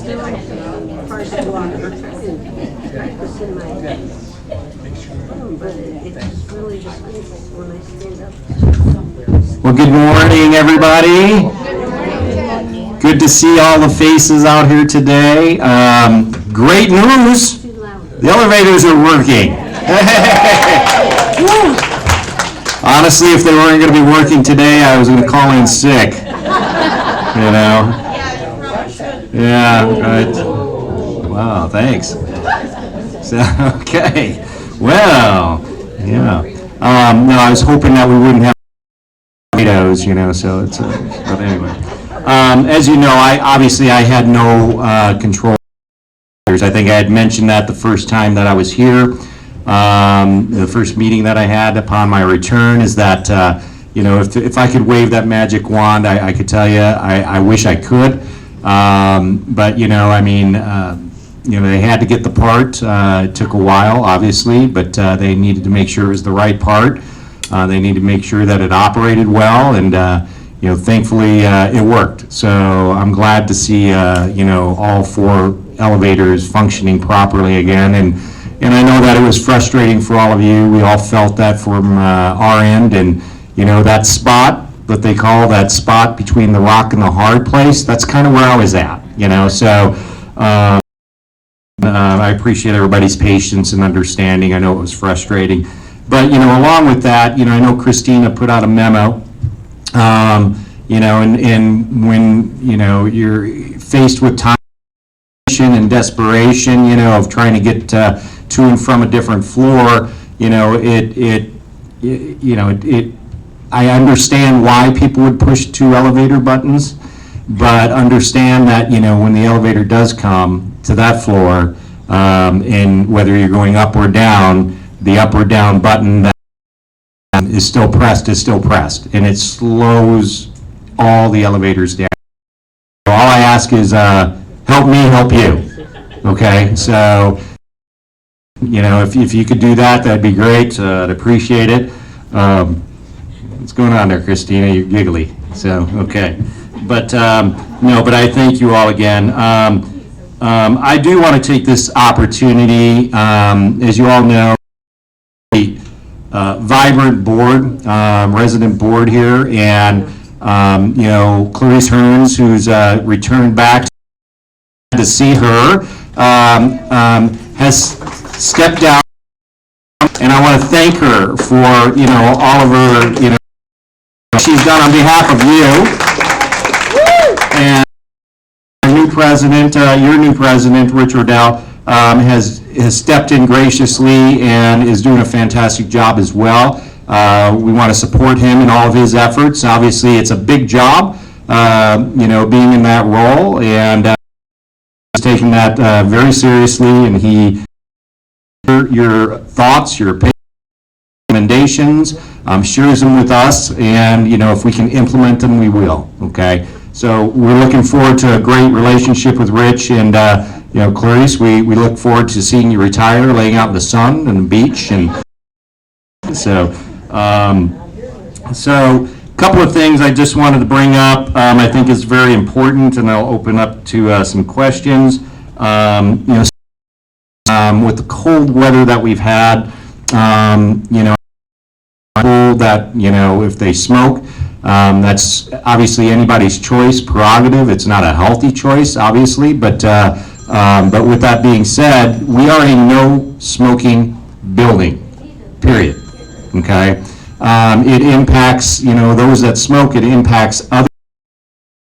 still first water and practice in my but it's really just when I stand up. Well, good morning, everybody. Good to see all the faces out here today. Great news. The elevators are working. Honestly, if they weren't going to be working today, I was going to call in sick. You know? Yeah, right. Wow, thanks. So, okay. Well, yeah. No, I was hoping that we wouldn't have tornadoes, you know, so it's, but anyway. As you know, I had no control. I think I had mentioned that the first time that I was here. The first meeting that I had upon my return is that, you know, if I could wave that magic wand, I could tell you, I wish I could. But, you know, I mean, you know, they had to get the part. It took a while, obviously, but they needed to make sure it was the right part. They needed to make sure that it operated well, and, you know, thankfully it worked. So I'm glad to see, you know, all 4 elevators functioning properly again. And I know that it was frustrating for all of you. We all felt that from our end. And, you know, that spot, what they call that spot between the rock and the hard place, that's kind of where I was at, you know. So I appreciate everybody's patience and understanding. I know it was frustrating. But, you know, along with that, you know, I know Christina put out a memo, you know, and when, you know, you're faced with time and desperation, you know, of trying to get to and from a different floor, you know, I understand why people would push 2 elevator buttons, but understand that, you know, when the elevator does come to that floor, and whether you're going up or down, the up or down button that is still pressed, and it slows all the elevators down. So all I ask is, help me help you, okay? So, you know, if you could do that, that'd be great. I'd appreciate it. What's going on there, Christina? You're giggly. So, okay. But, no, but I thank you all again. I do want to take this opportunity, as you all know, a vibrant board, resident board here, and, you know, Clarice Hearns, who's returned back to see her, has stepped down, and I want to thank her for, you know, all of her, you know, she's done on behalf of you. And our new president, your new president, Rich Riddell, has stepped in graciously and is doing a fantastic job as well. We want to support him in all of his efforts. Obviously, it's a big job, you know, being in that role, and he's taking that very seriously, and he your thoughts, your recommendations, shares them with us, and, you know, if we can implement them, we will, okay? So we're looking forward to a great relationship with Rich, and, you know, Clarice, we look forward to seeing you retire, laying out in the sun and the beach, and so, a couple of things I just wanted to bring up, I think is very important, and I'll open up to some questions. You know, with the cold weather that we've had, you know, that, you know, if they smoke, that's obviously anybody's choice, prerogative. It's not a healthy choice, obviously, but with that being said, we are a no smoking building, period, okay? It impacts, you know, those that smoke, it impacts others,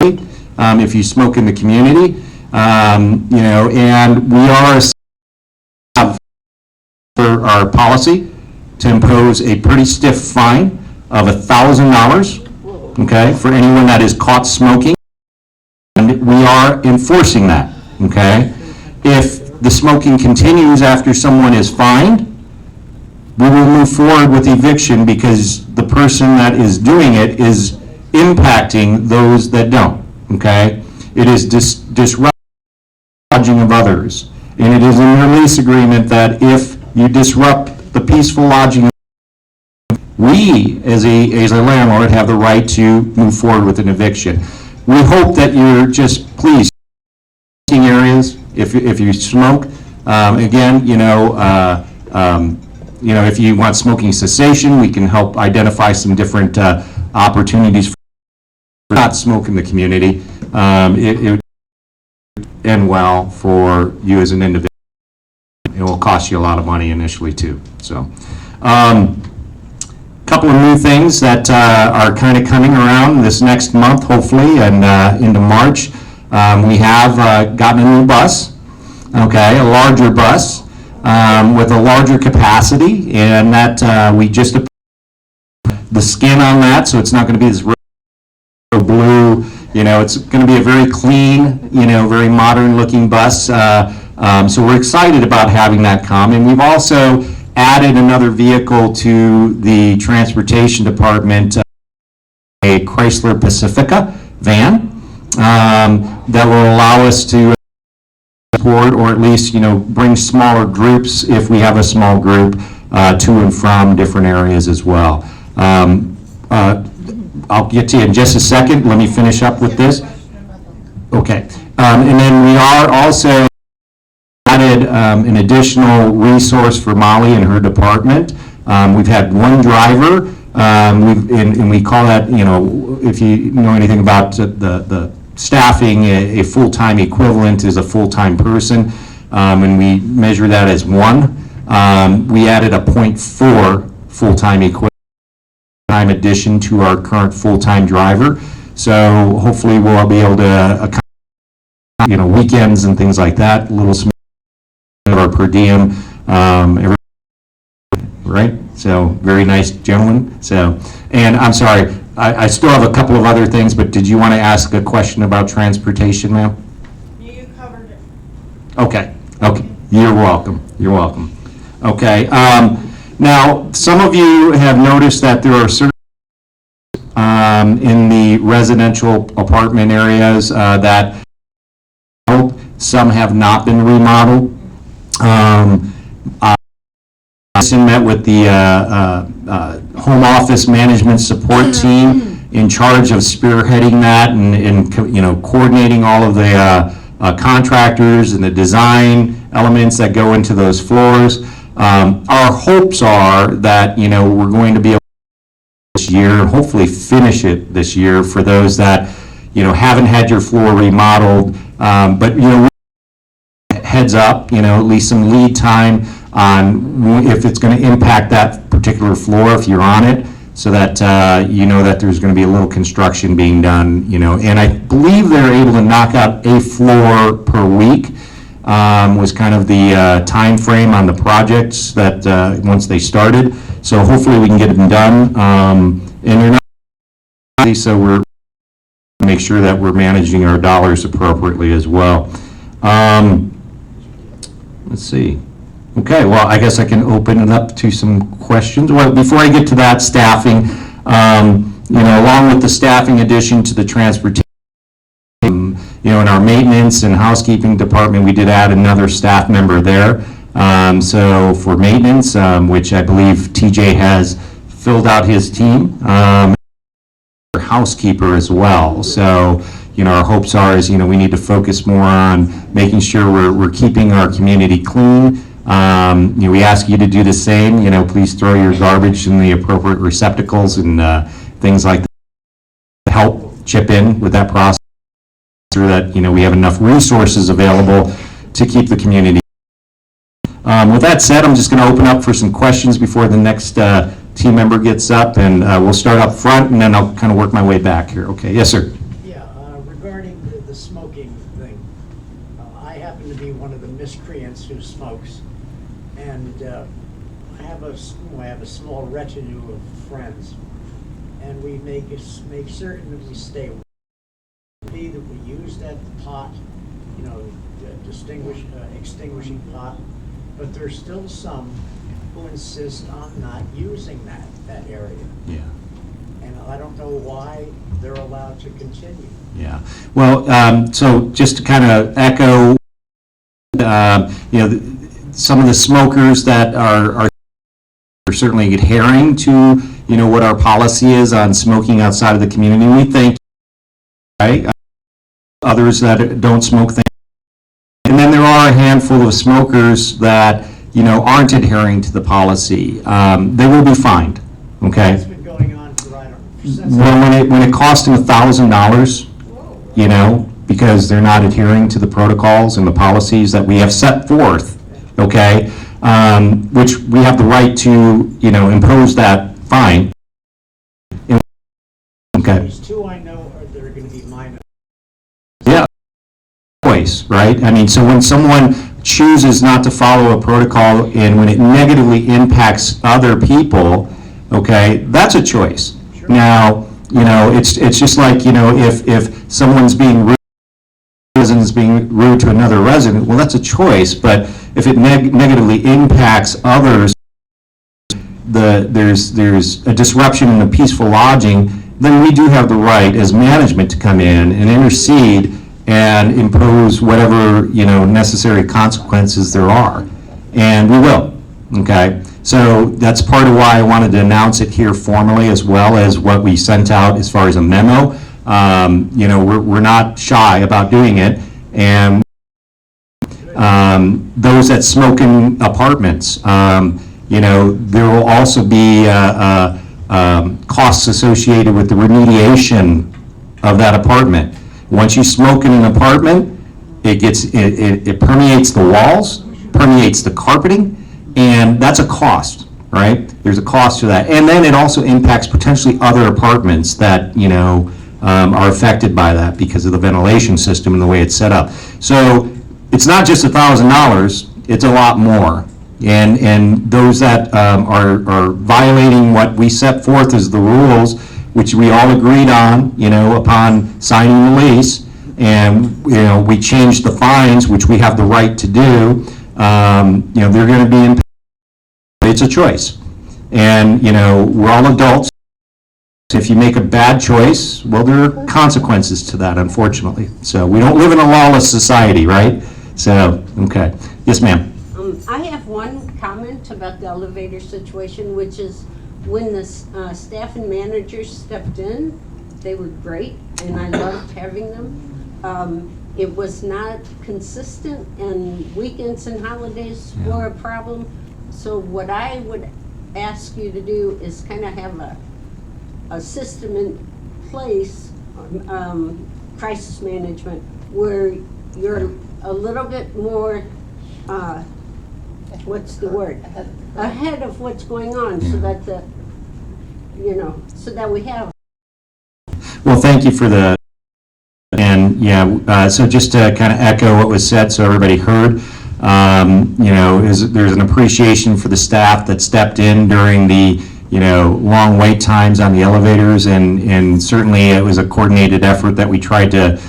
if you smoke in the community, you know, and we are for our policy to impose a pretty stiff fine of $1,000, okay, for anyone that is caught smoking, and we are enforcing that, okay? If the smoking continues after someone is fined, we will move forward with eviction because the person that is doing it is impacting those that don't, okay? It is disrupting the lodging of others, and it is in your lease agreement that if you disrupt the peaceful lodging, we, as a landlord, have the right to move forward with an eviction. We hope that you're just please areas. If you smoke, again, if you want smoking cessation, we can help identify some different opportunities for not smoke in the community. It would end well for you as an individual. It will cost you a lot of money initially too. So, couple of new things that are kind of coming around this next month, hopefully, and into March. We have gotten a new bus, okay, a larger bus with a larger capacity, and that we just approved the skin on that, so it's not going to be this blue, it's going to be a very clean, very modern looking bus. So we're excited about having that come, and we've also added another vehicle to the transportation department, a Chrysler Pacifica van that will allow us to support, or at least bring smaller groups if we have a small group to and from different areas as well. I'll get to you in just a second. Let me finish up with this. Okay, and then we are also added an additional resource for Molly and her department. We've had one driver, and we call that, if you know anything about the staffing, a full-time equivalent is a full-time person, and we measure that as one. We added a 0.4 full-time equivalent addition to our current full-time driver. So hopefully we'll be able to, weekends and things like that, a little of our per diem, right? So very nice gentleman. So, and I'm sorry, I still have a couple of other things, but did you want to ask a question about transportation, ma'am? You covered it. Okay, you're welcome, Okay, now some of you have noticed that there are certain in the residential apartment areas that some have not been remodeled. I met with the home office management support team in charge of spearheading that and coordinating all of the contractors and the design elements that go into those floors. Our hopes are that we're going to be able to this year, hopefully finish it this year for those that haven't had your floor remodeled, but heads up, at least some lead time on if it's going to impact that particular floor if you're on it, so that that there's going to be a little construction being done, and I believe they're able to knock out a floor per week. Was kind of the time frame on the projects that once they started. So hopefully we can get them done. And they're not, so we're make sure that we're managing our dollars appropriately as well. Let's see. Okay, well, I guess I can open it up to some questions. Well, before I get to that, staffing, along with the staffing addition to the transportation, in our maintenance and housekeeping department, we did add another staff member there. So for maintenance, which I believe TJ has filled out his team, housekeeper as well. So, our hopes are is, we need to focus more on making sure we're keeping our community clean. We ask you to do the same. Please throw your garbage in the appropriate receptacles and things like that to help chip in with that process, so that we have enough resources available to keep the community. With that said, I'm just going to open up for some questions before the next team member gets up, and we'll start up front, and then I'll kind of work my way back here. Okay, yes, sir. Yeah, regarding the smoking thing, I happen to be one of the miscreants who smokes, and I have a small retinue of friends, and we make certain that we stay away. That we use that pot, extinguishing pot, but there's still some who insist on not using that area. Yeah. And I don't know why they're allowed to continue. Yeah. Well, so just to kind of echo, some of the smokers that are certainly adhering to, what our policy is on smoking outside of the community. We think, right? Others that don't smoke, are a handful of smokers that, aren't adhering to the policy, they will be fined, okay? It's been going on for, I don't know, since. Well, when it costs them $1,000, because they're not adhering to the protocols and the policies that we have set forth, okay? Which we have the right to, impose that fine. Okay, These two I know that are going to be minor. yeah, choice, right? I mean, so when someone chooses not to follow a protocol and when it negatively impacts other people, okay, that's a choice. Now, it's just like, if someone's being rude, resident is being rude to another resident, well, that's a choice, but if it negatively impacts others, there's a disruption in the peaceful lodging, then we do have the right as management to come in and intercede and impose whatever, necessary consequences there are. And we will, okay? So that's part of why I wanted to announce it here formally, as well as what we sent out as far as a memo. We're not shy about doing it. And those that smoke in apartments, there will also be costs associated with the remediation of that apartment. Once you smoke in an apartment, it permeates the walls, permeates the carpeting, and that's a cost, right? There's a cost to that. And then it also impacts potentially other apartments that, are affected by that because of the ventilation system and the way it's set up. So it's not just $1,000, it's a lot more. And those that are violating what we set forth as the rules, which we all agreed on, upon signing the lease, and, we changed the fines, which we have the right to do, they're going to be impacted. It's a choice. And, we're all adults. If you make a bad choice, well, there are consequences to that, unfortunately. So we don't live in a lawless society, right? So, okay. Yes, ma'am. I have one comment about the elevator situation, which is when the staff and managers stepped in, they were great, and I loved having them. It was not consistent, and weekends and holidays were a problem. So what I would ask you to do is kind of have a system in place, crisis management, where you're a little bit more, what's the word? Ahead of what's going on, so that so that we have. Well, thank you for the, and so just to kind of echo what was said so everybody heard, there's an appreciation for the staff that stepped in during the, long wait times on the elevators, and certainly it was a coordinated effort that we tried to,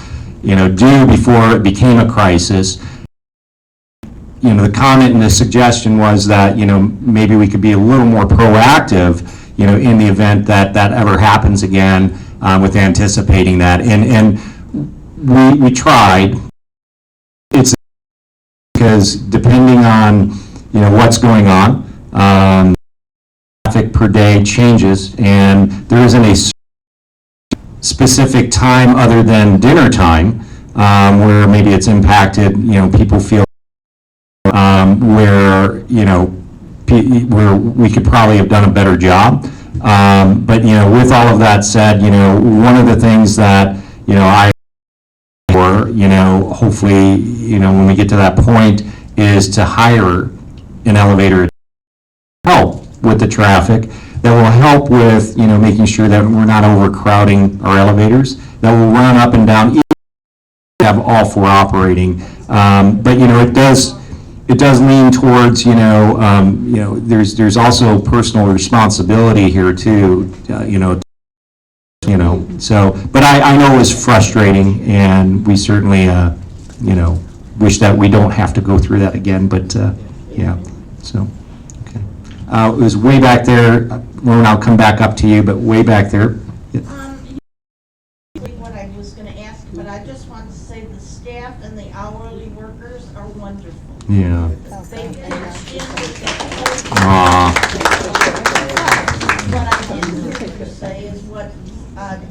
do before it became a crisis. The comment and the suggestion was that, maybe we could be a little more proactive, in the event that that ever happens again, with anticipating that. And we tried. It's because depending on, what's going on, traffic per day changes, and there isn't a specific time other than dinner time, where maybe it's impacted, people feel where where we could probably have done a better job. But with all of that said, one of the things that hopefully when we get to that point is to hire an elevator to help with the traffic, that will help with making sure that we're not overcrowding our elevators, that will run up and down, even if we have all four operating. But it does lean towards, there's also personal responsibility here too, so, but I know it was frustrating, and we certainly, wish that we don't have to go through that again, but, yeah, so, okay. It was way back there, Lauren, I'll come back up to you, but way back there. Yeah. What I was gonna ask, but I just want to say the staff and the hourly workers are wonderful. Yeah. They pitched in with the What I didn't say is what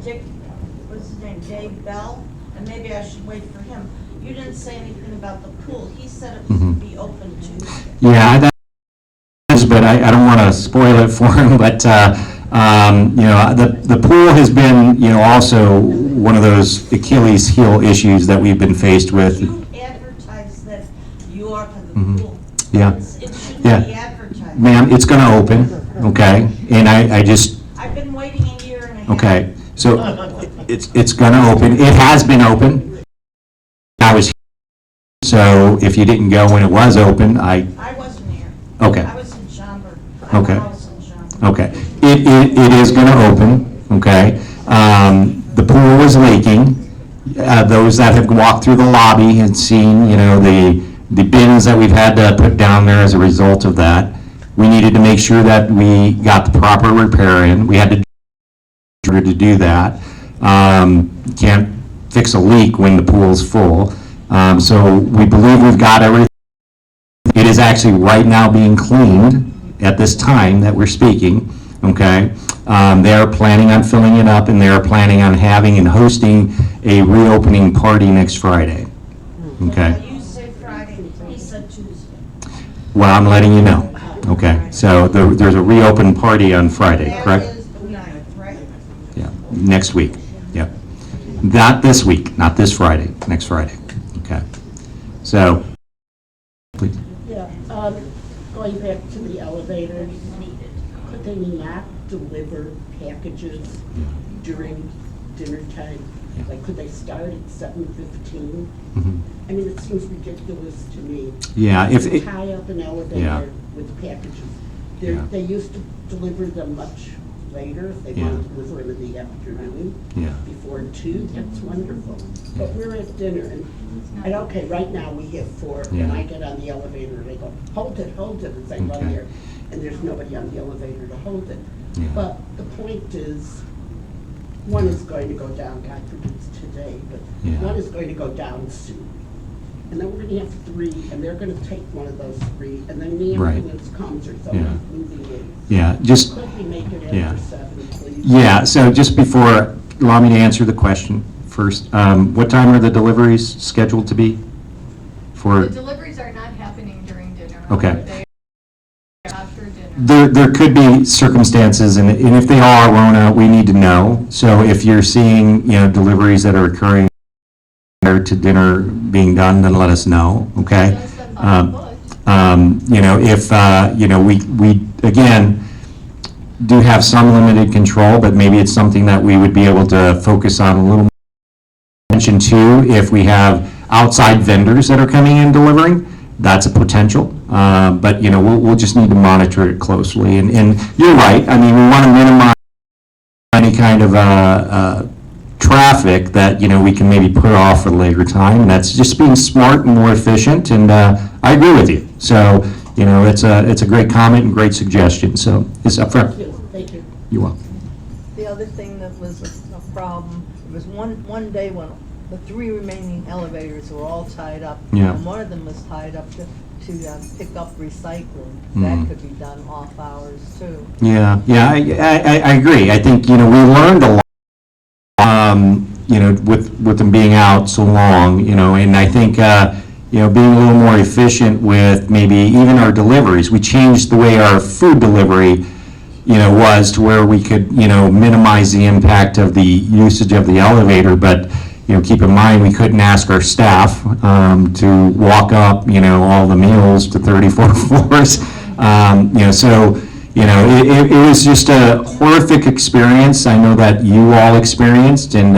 Dick, what's his name, Dave Bell, and maybe I should wait for him. You didn't say anything about the pool. He said it was to be open Tuesday. Yeah, that is, but I don't want to spoil it for him, but, you know, the pool has been, you know, also one of those Achilles heel issues that we've been faced with. You advertise that you are for the pool. Yeah. It should Yeah. be advertised. Ma'am, it's going to open, okay? And I just, I've been waiting a year and a half. okay, so it's going to open. It has been open. I was here, so if you didn't go when it was open, I wasn't here. okay. I was in Schaumburg. I have Okay. a house in Schaumburg. Okay. It is going to open, okay? The pool was leaking. Those that have walked through the lobby and seen, you know, the bins that we've had to put down there as a result of that. We needed to make sure that we got the proper repair in. We had to do that. You can't fix a leak when the pool's full. So we believe we've got everything. It is actually right now being cleaned at this time that we're speaking, okay? They are planning on filling it up, and they are planning on having and hosting a reopening party next Friday, okay? Now, you say Friday, he said Tuesday. Well, I'm letting you know, okay? So there's a reopen party on Friday, correct? That is the 9th, right? Yeah, next week, yeah. Not this week, not this Friday, next Friday, okay? So, please. Yeah, going back to the elevators, could they not deliver packages during dinner time? Like, could they start at 7:15? Mhm. I mean, it seems ridiculous to me. Yeah, if, To it- tie up an Yeah. elevator with packages. Yeah. They used to deliver them much later, if they Yeah. wanted to deliver them in the afternoon. Yeah. Before 2, that's wonderful. But we're at dinner, and okay, right now we have 4, and Yeah. I get on the elevator, and they go, hold it, as I run Okay. there, and there's nobody on the elevator to hold it. Yeah. But the point is, one is going to go down, God forbid it's today, but Yeah. one is going to go down soon. And then we're gonna have 3, and they're gonna take one of those 3, and then the Right. ambulance comes or someone's moving in. yeah, just, Could we make it Yeah. after 7, please? yeah, so just before, allow me to answer the question first. What time are the deliveries scheduled to be? For, The deliveries are not happening during dinner. Okay. They are after dinner. there could be circumstances, and if they are, Rona, we need to know. So if you're seeing, you know, deliveries that are occurring prior to dinner being done, then let us know, okay? Just a thought would. You know, if, you know, we, again, do have some limited control, but maybe it's something that we would be able to focus on a little more attention to if we have outside vendors that are coming in delivering. That's a potential, but, you know, we'll just need to monitor it closely. And you're right, I mean, we want to minimize any kind of traffic that, you know, we can maybe put off for a later time. And that's just being smart and more efficient, and I agree with you. So, you know, it's a great comment and great suggestion, so it's up front. Thank you. You're welcome. The other thing that was a problem, it was one day when the 3 remaining elevators were all tied up. Yeah. And one of them was tied up to pick up recycling. Mm. That could be done off hours too. Yeah, I agree. I think, you know, we learned a lot, you know, with them being out so long, you know, and I think, you know, being a little more efficient with maybe even our deliveries. We changed the way our food delivery, you know, was to where we could, you know, minimize the impact of the usage of the elevator, but, you know, keep in mind, we couldn't ask our staff to walk up, you know, all the meals to 34 floors. You know, so, you know, it was just a horrific experience. I know that you all experienced, and,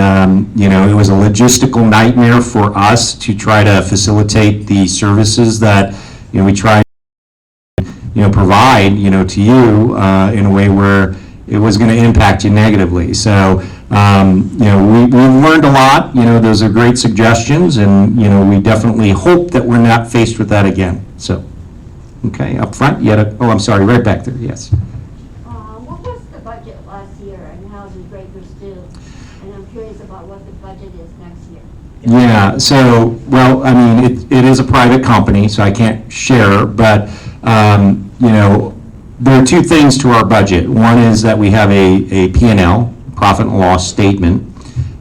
you know, it was a logistical nightmare for us to try to facilitate the services that, you know, we try to, you know, provide, you know, to you in a way where it was going to impact you negatively. So, you know, we learned a lot. You know, those are great suggestions, and, you know, we definitely hope that we're not faced with that again. So, okay, up front, you had a, oh, I'm sorry, right back there, yes. What was the budget last year and how did breakers do? And I'm curious about what the budget is next year. Yeah, so, well, I mean, it is a private company, so I can't share, but, you know, there are 2 things to our budget. One is that we have a P&L, profit and loss statement,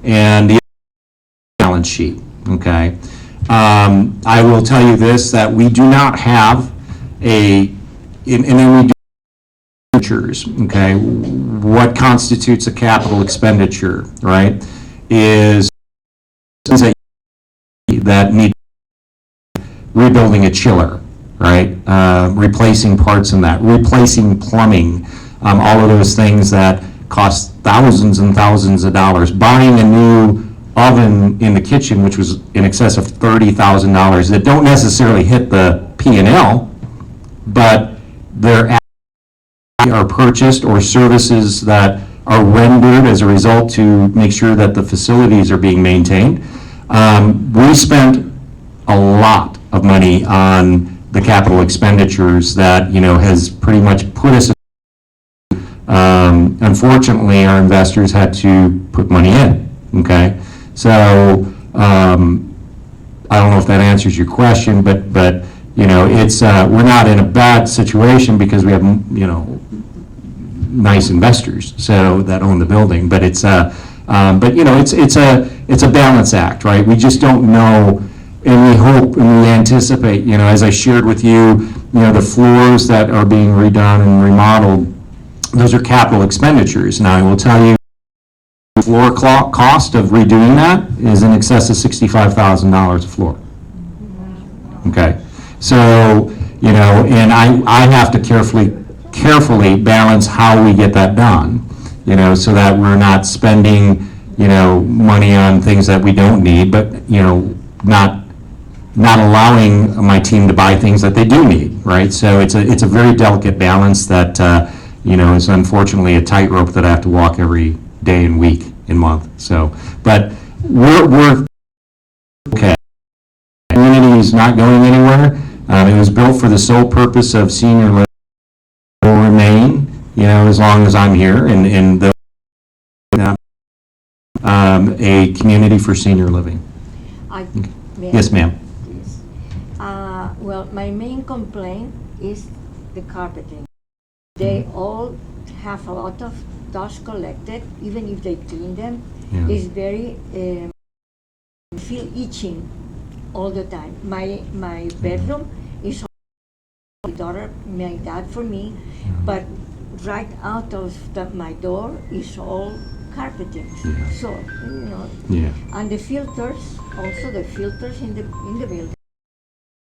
and the balance sheet, okay? I will tell you this, that we do not have and then we do expenditures, okay? What constitutes a capital expenditure, right? Is that need rebuilding a chiller, right? Replacing parts in that, replacing plumbing, all of those things that cost thousands and thousands of dollars. Buying a new oven in the kitchen, which was in excess of $30,000, that don't necessarily hit the P&L, but they're are purchased, or services that are rendered as a result to make sure that the facilities are being maintained. We spent a lot of money on the capital expenditures that, has pretty much put us, unfortunately, our investors had to put money in, okay? So, I don't know if that answers your question, but it's, we're not in a bad situation because we have, nice investors, so, that own the building, but it's a balance act, right? We just don't know, and we hope and we anticipate, as I shared with you, the floors that are being redone and remodeled, those are capital expenditures. Now, I will tell you, the floor cost of redoing that is in excess of $65,000 a floor. Okay, so, and I have to carefully balance how we get that done, so that we're not spending, money on things that we don't need, but, not allowing my team to buy things that they do need, right? So it's a very delicate balance that, is unfortunately a tightrope that I have to walk every day and week and month. So, but we're okay. The community is not going anywhere. It was built for the sole purpose of senior living. Will remain, as long as I'm here, and a community for senior living. Yes, ma'am. Well, my main complaint is the carpeting. They all have a lot of dust collected, even if they clean them. Yeah. It's very, feel itching all the time. My bedroom is, my daughter made that for me, but right out of my door is all carpeting. Yeah. So, Yeah. and the filters, also the filters in the building.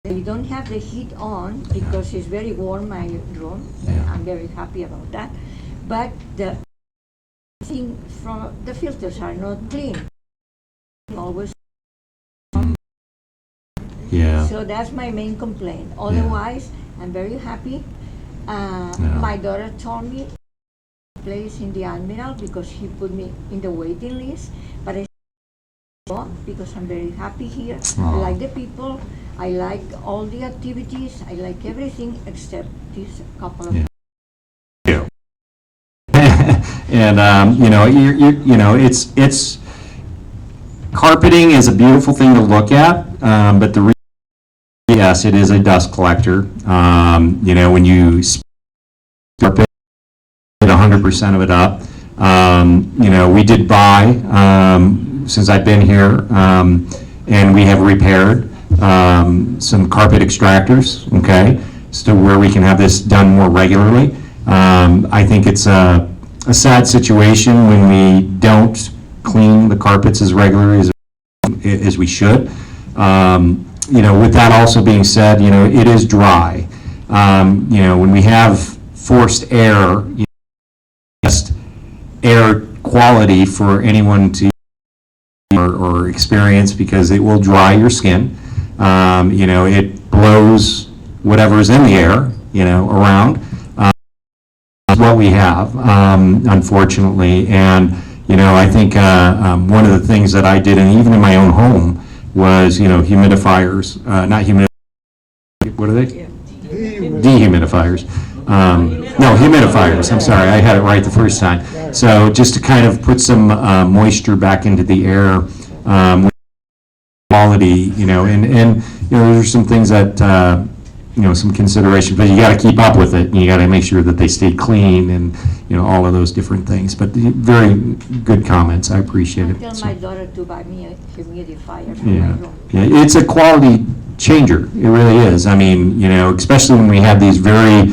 You don't have the heat on because it's very warm, my room. Yeah. I'm very happy about that. But the thing from the filters are not clean. Always. Yeah. So that's my main complaint. Otherwise, I'm very happy. My daughter told me place in the Admiral because he put me in the waiting list, but I because I'm very happy here. I like the people. I like all the activities. I like everything except this couple of. Yeah. And it's carpeting is a beautiful thing to look at, but yes, it is a dust collector. When you carpet 100% of it up, we did buy since I've been here, and we have repaired some carpet extractors, okay, so where we can have this done more regularly. I think it's a sad situation when we don't clean the carpets as regularly as we should. With that also being said, it is dry. When we have forced air, just air quality for anyone to or experience, because it will dry your skin. It blows whatever's in the air, around. What we have, unfortunately, and I think one of the things that I did, and even in my own home, was humidifiers, not humidifiers. What are they? Dehumidifiers. No, humidifiers. I'm sorry, I had it right the first time. So just to kind of put some moisture back into the air, quality, and those are some things that some consideration, but you got to keep up with it, and you got to make sure that they stay clean and, all of those different things. But very good comments. I appreciate I it. tell So, my daughter to buy me a humidifier for my yeah. room. Yeah, it's a quality changer. It really is. I mean, especially when we have these very,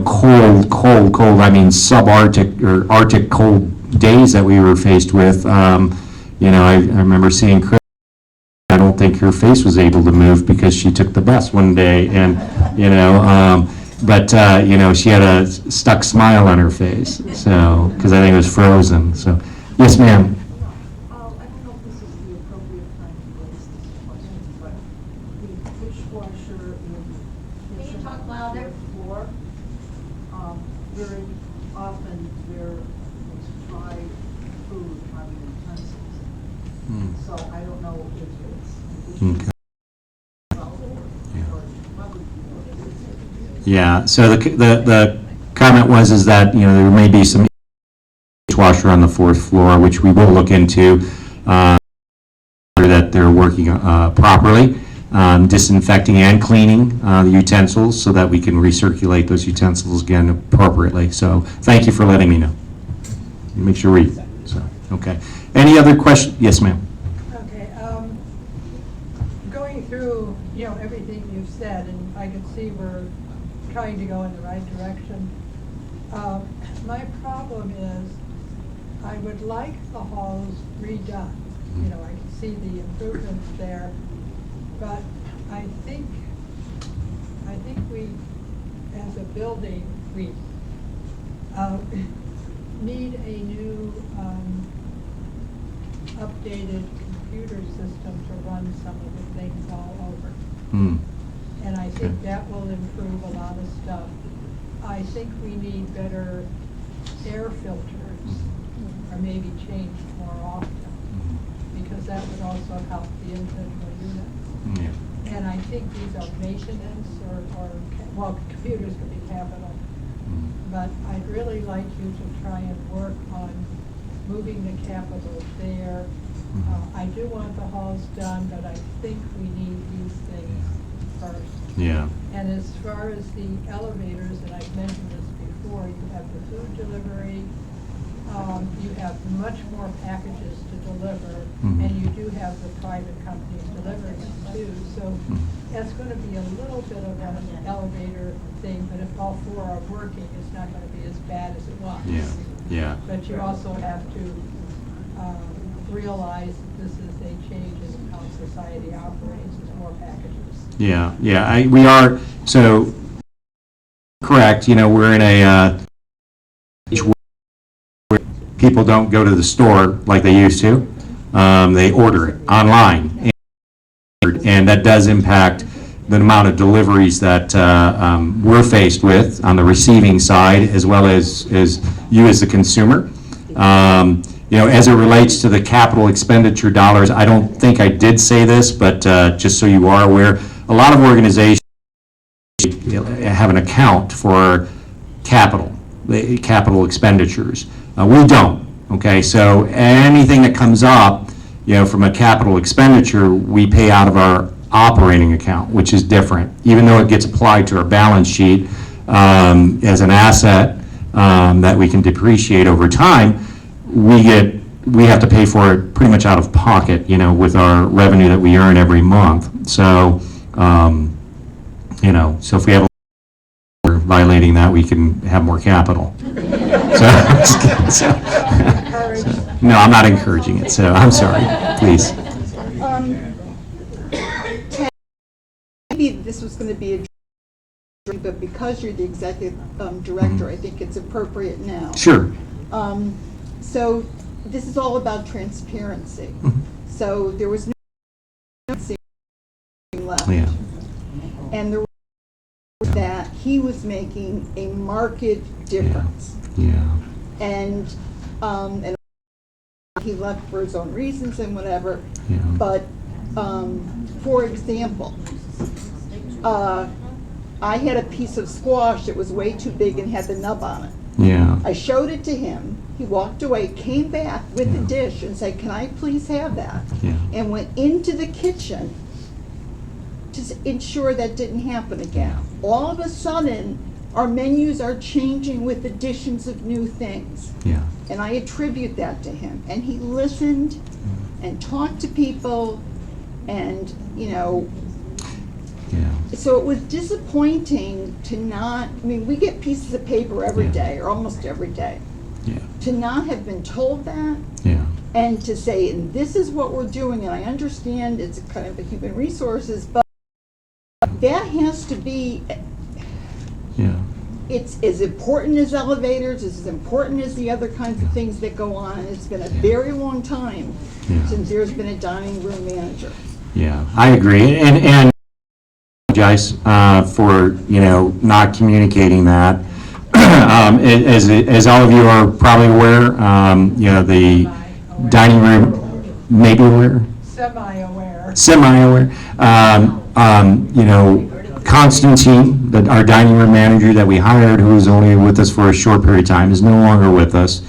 cold, I mean, subarctic or Arctic cold days that we were faced with. I remember seeing Chris. I don't think her face was able to move because she took the bus one day, and she had a stuck smile on her face. So, because I think it was frozen. So, yes, ma'am. I don't know if this is the appropriate time to raise this question, but the dishwasher in the Can you talk louder? floor, very often there is fried food on the utensils. So I don't know if it's an issue. Okay. Or probably. Yeah, so the comment was that, there may be some dishwasher on the fourth floor, which we will look into, that they're working properly, disinfecting and cleaning the utensils so that we can recirculate those utensils again appropriately. So thank you for letting me know. Make sure okay. Any other questions? Yes, ma'am. Okay, going through, everything you've said, and I can see we're trying to go in the right direction. My problem is, I would like the halls redone. I can see the improvements there, but I think we, as a building, we need a new, updated computer system to run some of the things all over. And I think that will improve a lot of stuff. I think we need better air filters, or maybe changed more often, because that would also help the individual units. And I think these are maintenance well, computers could be capital. But I'd really like you to try and work on moving the capital there. I do want the halls done, but I think we need these things first. Yeah. And as far as the elevators, and I've mentioned this before, you have the food delivery, you have much more packages to deliver, and you do have the private companies delivering them too. So that's going to be a little bit of an elevator thing, but if all four are working, it's not going to be as bad as it was. Yeah. But you also have to realize that this is a change in how society operates, with more packages. Yeah, we are, so, correct, we're in a, where people don't go to the store like they used to. They order it online. And that does impact the amount of deliveries that we're faced with on the receiving side, as well as you as the consumer. As it relates to the capital expenditure dollars, I don't think I did say this, but just so you are aware, a lot of organizations have an account for capital expenditures. We don't, okay? So anything that comes up, from a capital expenditure, we pay out of our operating account, which is different. Even though it gets applied to our balance sheet as an asset that we can depreciate over time, we have to pay for it pretty much out of pocket, with our revenue that we earn every month. So, so if we have a violating that, we can have more capital. No, I'm not encouraging it, so I'm sorry, please. Maybe this was going to be a dream, but because you're the executive director, I think it's appropriate now. Sure. So this is all about transparency. So there was no transparency left. Yeah. And there was that he was making a market difference. Yeah. And he left for his own reasons and whatever. Yeah. But for example, I had a piece of squash that was way too big and had the nub on it. Yeah. I showed it to him. He walked away, came back with the dish and said, "Can I please have that?" Yeah. And went into the kitchen to ensure that didn't happen again. All of a sudden, our menus are changing with additions of new things. Yeah. And I attribute that to him. And he listened and talked to people and, you know, Yeah. so it was disappointing to not, I mean, we get pieces of paper every Yeah. day, or almost every day. Yeah. To not have been told that, Yeah. and to say, and this is what we're doing, and I understand it's kind of a human resources, but that has to be, Yeah. it's as important as elevators, it's as important as the other kinds of things that go on, and it's been a very long time Yeah. since there's been a dining room manager. Yeah, I agree, and apologize for, you know, not communicating that. As all of you are probably aware, you know, the dining room, maybe aware? Semi-aware. Semi-aware. You know, Constantine, our dining room manager that we hired, who was only with us for a short period of time, is no longer with us.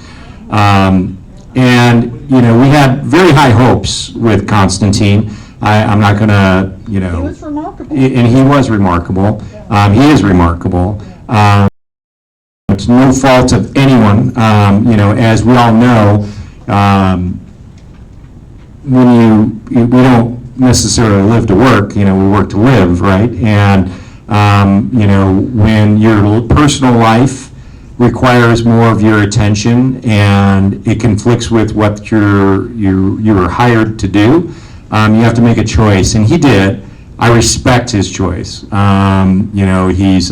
And, you know, we had very high hopes with Constantine. I'm not going to, you know. He was remarkable. And he was remarkable. He is remarkable. It's no fault of anyone. You know, as we all know, we don't necessarily live to work, you know, we work to live, right? And, you know, when your personal life requires more of your attention and it conflicts with what you were hired to do, you have to make a choice, and he did. I respect his choice. You know, he's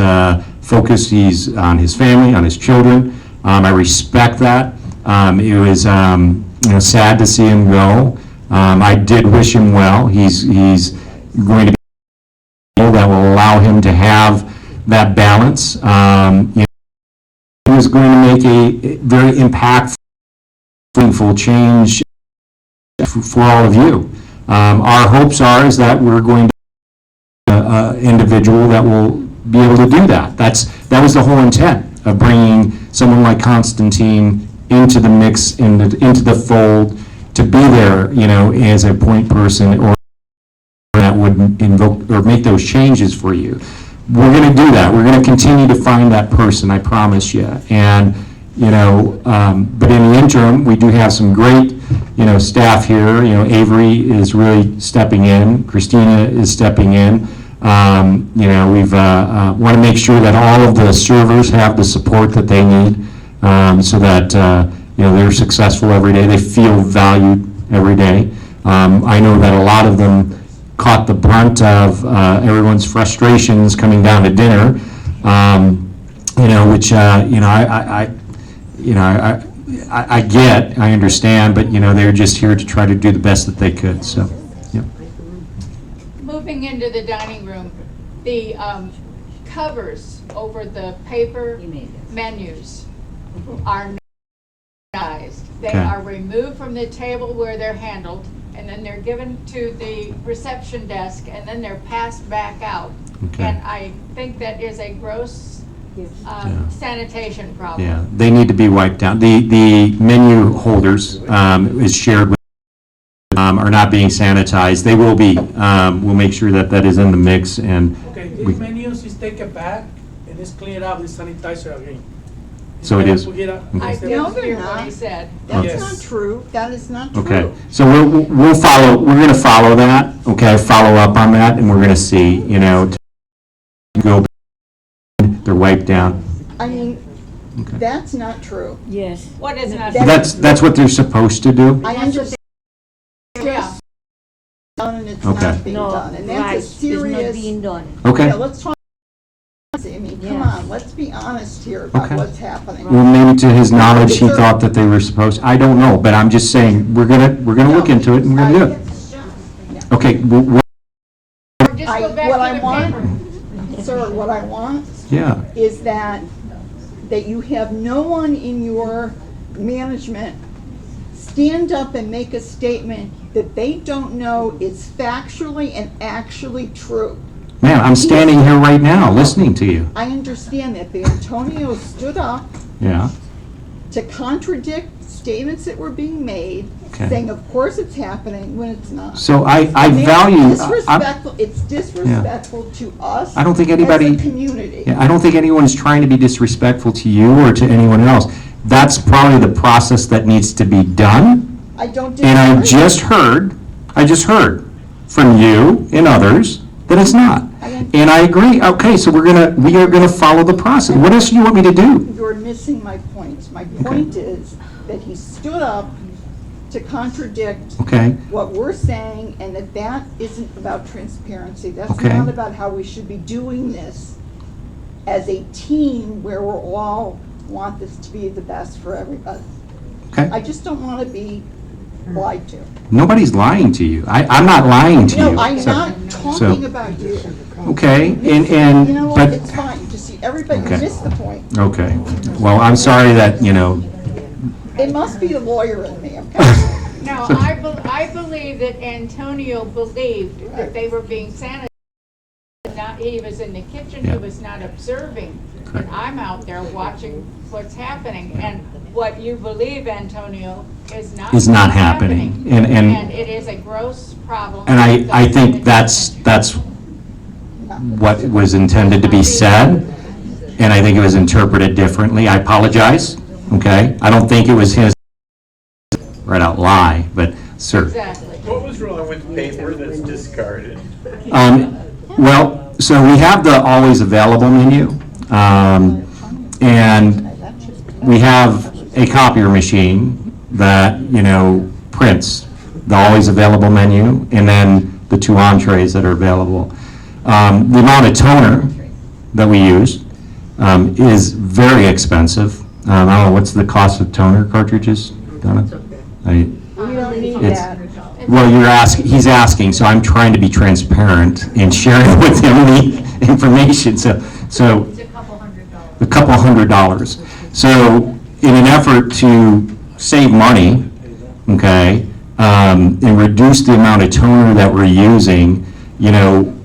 focused, he's on his family, on his children. I respect that. It was, you know, sad to see him go. I did wish him well. He's going to be that will allow him to have that balance. You know, he was going to make a very impactful, meaningful change for all of you. Our hopes are is that we're going to individual that will be able to do that. That was the whole intent of bringing someone like Constantine into the mix, into the fold, to be there, you know, as a point person or that would invoke or make those changes for you. We're going to do that. We're going to continue to find that person, I promise you. And, you know, but in the interim, we do have some great, you know, staff here. You know, Avery is really stepping in. Christina is stepping in. You know, we've want to make sure that all of the servers have the support that they need, so that you know, they're successful every day. They feel valued every day. I know that a lot of them caught the brunt of everyone's frustrations coming down to dinner. You know, which you know, I get, I understand, but you know, they're just here to try to do the best that they could. So, yeah. Moving into the dining room, the covers over the paper menus are not. They Okay. are removed from the table where they're handled, and then they're given to the reception desk, and then they're passed back out. Okay. And I think that is a gross Yeah. sanitation problem. Yeah, they need to be wiped out. The menu holders is shared with, are not being sanitized. They will be. We'll make sure that that is in the mix, and Okay, we- these menus is taken back and it's cleaned up with sanitizer again. So it is. I No, didn't they're hear what not. he said. That's Yes. not true. That is not true. Okay, so we'll follow, we're going to follow that, okay, follow up on that, and we're going to see, you know, go, they're wiped down. I mean, Okay. that's not true. Yes. What is not? That's what they're supposed to do? I understand. Yeah. Done and it's Okay. not being No, done, and right, that's a it's not serious. being done. Okay, Yeah, let's talk. I mean, come Yeah. on, let's be honest here about Okay. what's happening. well, maybe to his knowledge, he thought that they were supposed, I don't know, but I'm just saying, we're going to look into it, and we're going to do it. Okay, Just go What back I to the want, paper. sir, what I want yeah, is that you have no one in your management stand up and make a statement that they don't know is factually and actually true. man, I'm standing here right now, listening to you. I understand that, but Antonio stood up Yeah, to contradict statements that were being made Okay. saying, of course it's happening when it's not. So I And that's value. disrespectful. It's disrespectful to us. I don't think anybody. As a community. Yeah, I don't think anyone's trying to be disrespectful to you or to anyone else. That's probably the process that needs to be done. I don't And I disagree. just heard from you and others that it's not. And I agree. Okay, so we are gonna follow the process. What else do you want me to do? You're missing my point. My point is that he stood up to contradict Okay. what we're saying, and that isn't about transparency. That's Okay. not about how we should be doing this as a team where we're all want this to be the best for everybody. Okay. I just don't want to be lied to. Nobody's lying to you. I'm not lying to you. No, I'm So- not talking about you. Okay, You know what, but, it's fine, just see, everybody Okay. missed the point. okay. Well, I'm sorry that, It must be the lawyer in me, okay? No, I believe that Antonio believed that they were being sanitized. He was in the kitchen, he Yeah. was not observing. And I'm out there watching what's happening. And what you believe, Antonio, is not happening. And And it is a gross problem. I think that's what was intended to be said, and I think it was interpreted differently. I apologize, okay? I don't think it was his right out lie, but, sir. Exactly. What was wrong with paper that's discarded? Well, so we have the always available menu, and we have a copier machine that, prints the always available menu, and then the 2 entrees that are available. The amount of toner that we use is very expensive. I don't know, what's the cost of toner cartridges, Donna? We don't need It's- that. Well, he's asking, so I'm trying to be transparent and sharing with him the information, so. It's a couple $100. A couple $100. So in an effort to save money, okay, and reduce the amount of toner that we're using,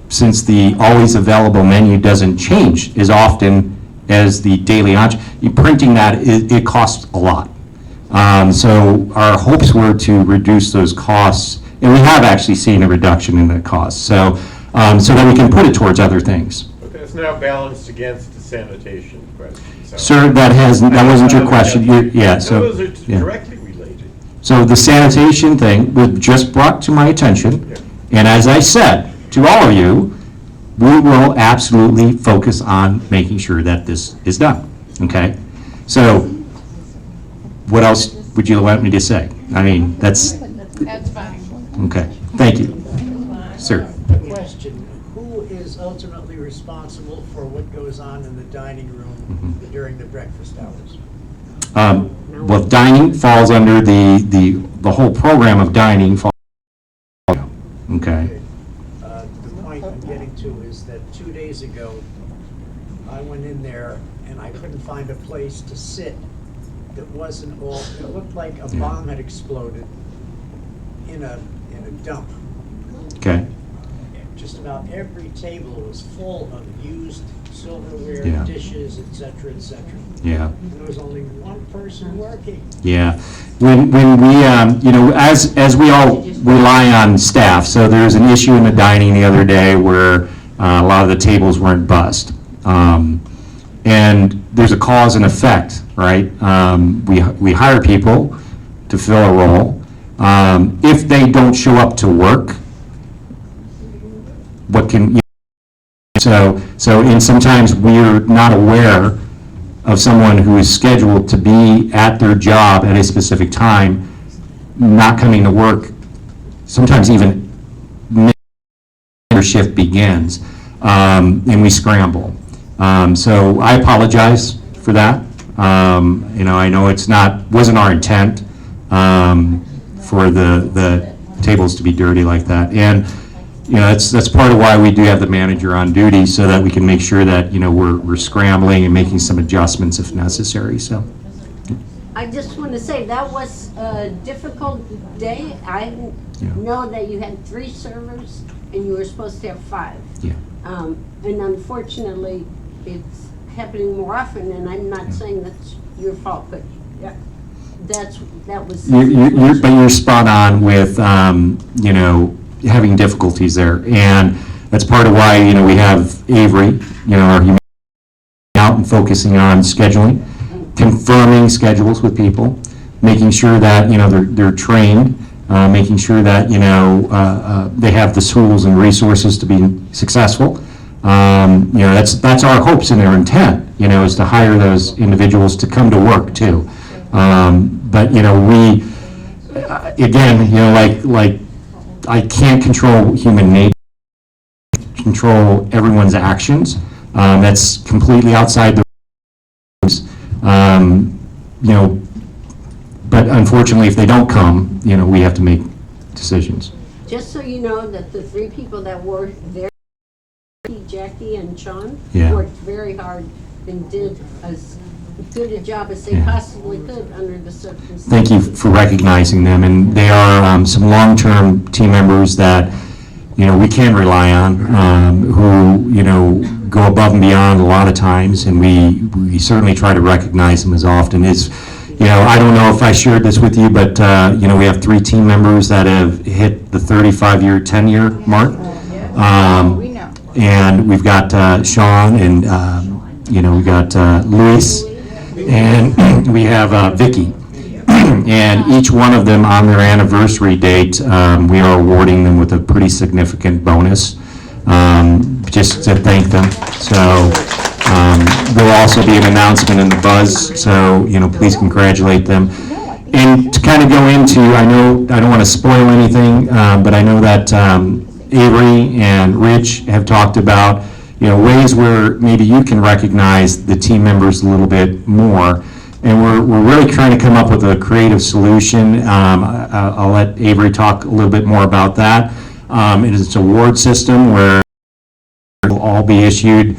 since the always available menu doesn't change as often as the daily entree, printing that, it costs a lot. So our hopes were to reduce those costs, and we have actually seen a reduction in the costs, so that we can put it towards other things. But that's now balanced against the sanitation question. so- Sir, that wasn't your question. So. Those are yeah. directly related. So the sanitation thing was just brought to my attention, and as I said to all of you, we will absolutely focus on making sure that this is done, okay? So, what else would you want me to say? I mean, that's, That's fine. okay, thank you. Sir? The question, who is ultimately responsible for what goes on in the dining room during the breakfast hours? Well, dining falls under the whole program of dining falls, okay? The point I'm getting to is that 2 days ago, I went in there and I couldn't find a place to sit that wasn't all, it looked like a bomb had exploded in a dump. Okay, Just about every table was full of used silverware, Yeah. dishes, et cetera, et cetera. yeah. And there was only one person working. Yeah, when we, as we all rely on staff, so there was an issue in the dining the other day where a lot of the tables weren't bussed. And there's a cause and effect, right? We hire people to fill a role. If they don't show up to work, what can, and sometimes we're not aware of someone who is scheduled to be at their job at a specific time, not coming to work, sometimes even their shift begins, and we scramble. So I apologize for that. I know wasn't our intent for the tables to be dirty like that. And that's part of why we do have the manager on duty, so that we can make sure that, we're scrambling and making some adjustments if necessary, so. I just want to say, that was a difficult day. I know that you had 3 servers and you were supposed to have 5. Yeah. And unfortunately, it's happening more often, and I'm not saying that's your fault, but, yeah. that was. But you're spot on with, you know, having difficulties there. And that's part of why, you know, we have Avery, you know, our human out and focusing on scheduling, confirming schedules with people, making sure that, you know, they're trained, making sure that, you know, they have the tools and resources to be successful. You know, that's our hopes and our intent, you know, is to hire those individuals to come to work too. But, you know, we, again, you know, like I can't control human nature, control everyone's actions. That's completely outside the you know, but unfortunately, if they don't come, you know, we have to make decisions. Just so you know that the three people that were there, Jackie and Sean, Yeah. worked very hard and did as good a job as they possibly could under the circumstances. Thank you for recognizing them, and they are some long-term team members that, you know, we can rely on, who, you know, go above and beyond a lot of times, and we certainly try to recognize them as often as, you know, I don't know if I shared this with you, but, you know, we have 3 team members that have hit the 35-year tenure mark. We know. And we've got Sean, and, you know, we've got Luis, and we have Vicky. And each one of them, on their anniversary date, we are awarding them with a pretty significant bonus, just to thank them. So there'll also be an announcement in the Buzz, so, you know, please congratulate them. And to kind of go into, I know, I don't want to spoil anything, but I know that Avery and Rich have talked about, you know, ways where maybe you can recognize the team members a little bit more. And we're really trying to come up with a creative solution. I'll let Avery talk a little bit more about that. It is an award system where it will all be issued,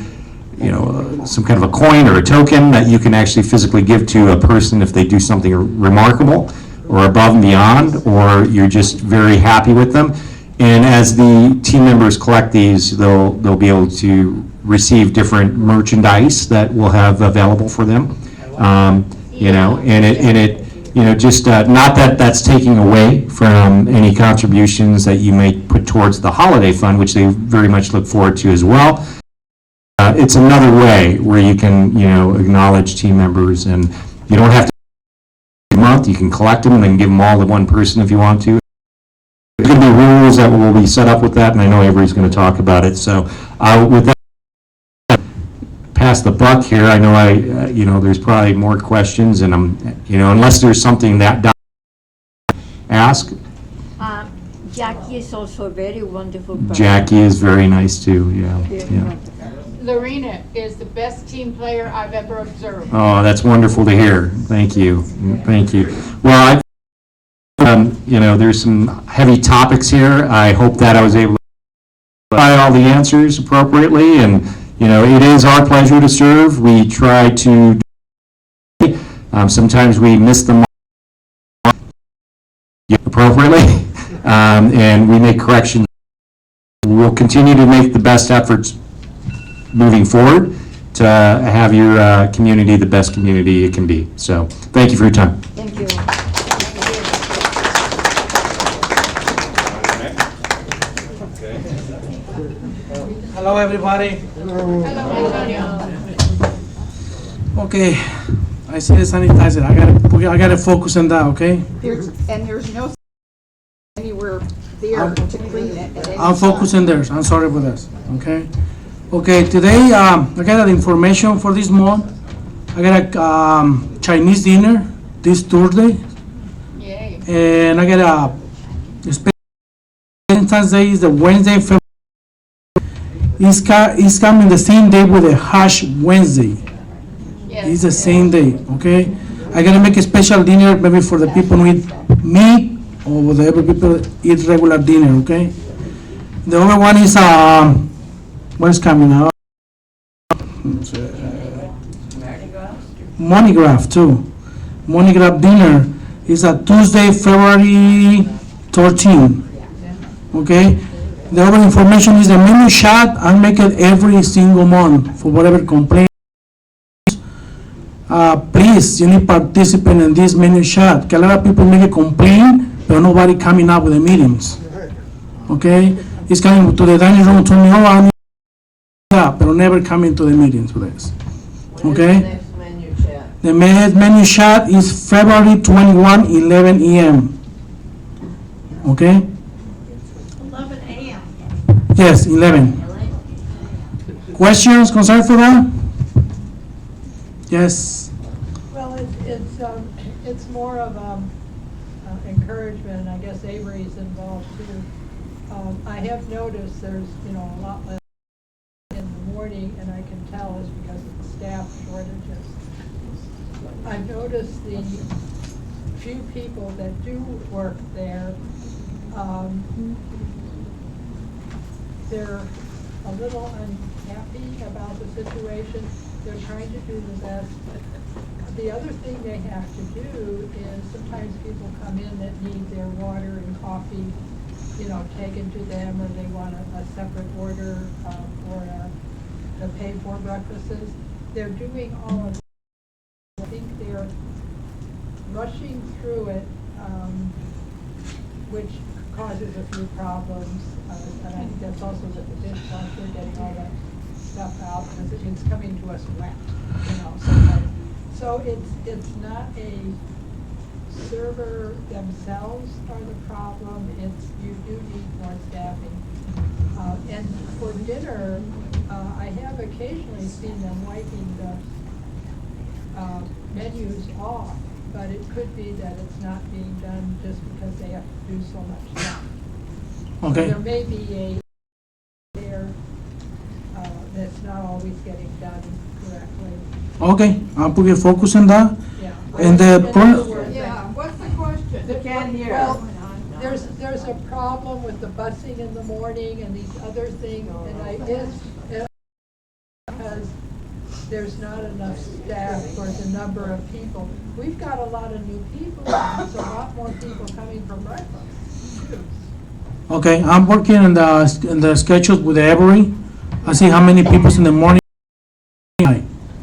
you know, some kind of a coin or a token that you can actually physically give to a person if they do something remarkable or above and beyond, or you're just very happy with them. And as the team members collect these, they'll be able to receive different merchandise that we'll have available for them. You know, and it, you know, just not that that's taking away from any contributions that you may put towards the holiday fund, which they very much look forward to as well. It's another way where you can, you know, acknowledge team members, and you don't have to a month. You can collect them and then give them all to one person if you want to. There's going to be rules that will be set up with that, and I know Avery's going to talk about it. So with that, pass the buck here. I know you know, there's probably more questions, and you know, unless there's something that ask. Jackie is also a very wonderful person. Jackie is very nice too. Yeah. Lorena is the best team player I've ever observed. Oh, that's wonderful to hear. Thank you. Thank you. Well, you know, there's some heavy topics here. I hope that I was able to provide all the answers appropriately, and you know, it is our pleasure to serve. We try to, sometimes we miss the mark appropriately, and we make corrections. We'll continue to make the best efforts moving forward to have your community the best community it can be. So, thank you for your time. Thank you. Hello, everybody. Hello, Antonio. Okay, I see the sanitizer. I gotta focus on that, okay? There's no anywhere there to clean it at any I'll focus on theirs. I'm sorry for this, okay? Okay, today, I got an information for this month. I got a Chinese dinner this Thursday. Yay. And I got Valentine's Day is the Wednesday, February. It's coming the same day with a Hash Wednesday. Yes. It's the same day, okay? I gotta make a special dinner maybe for the people who eat meat, or whatever people eat regular dinner, okay? The other one is what is coming out? Monograph too. Monograph dinner is a Tuesday, February 13. Okay? The other information is the menu shot. I make it every single month for whatever complaints. please, you need participate in this menu chat. Que a lot of people make a complaint, but nobody coming up with the meetings. Okay? It's coming to the dining room, turn me on, but never coming to the meetings with us. Okay? Next menu chat. The menu chat is February 21, 11 a.m. Okay? 11 a.m. Yes, 11. Questions, concerns for that? Yes. Well, it's more of encouragement, and I guess Avery's involved too. I have noticed there's, a lot less in the morning, and I can tell it's because of the staff shortages. I've noticed the few people that do work there, they're a little unhappy about the situation. They're trying to do the best. The other thing they have to do is sometimes people come in that need their water and coffee, taken to them, or they want a separate order for the paid-for breakfasts. They're doing all of that. I think they're rushing through it, which causes a few problems. And I think that's also with the dishwasher, getting all that stuff out, because it's coming to us wet, sometimes. So it's not a server themselves are the problem, you do need more staffing. And for dinner, I have occasionally seen them wiping the menus off, but it could be that it's not being done just because they have to do so much stuff. Okay. So there may be a there that's not always getting done correctly. Okay, I'll put your focus on that. Yeah. And the Yeah, what's the question? Can't hear. Well, there's a problem with the busing in the morning and these other things, and it's because there's not enough staff for the number of people. We've got a lot of new people, and so a lot more people coming from breakfast. Okay, I'm working in the schedules with Avery. I see how many people's in the morning.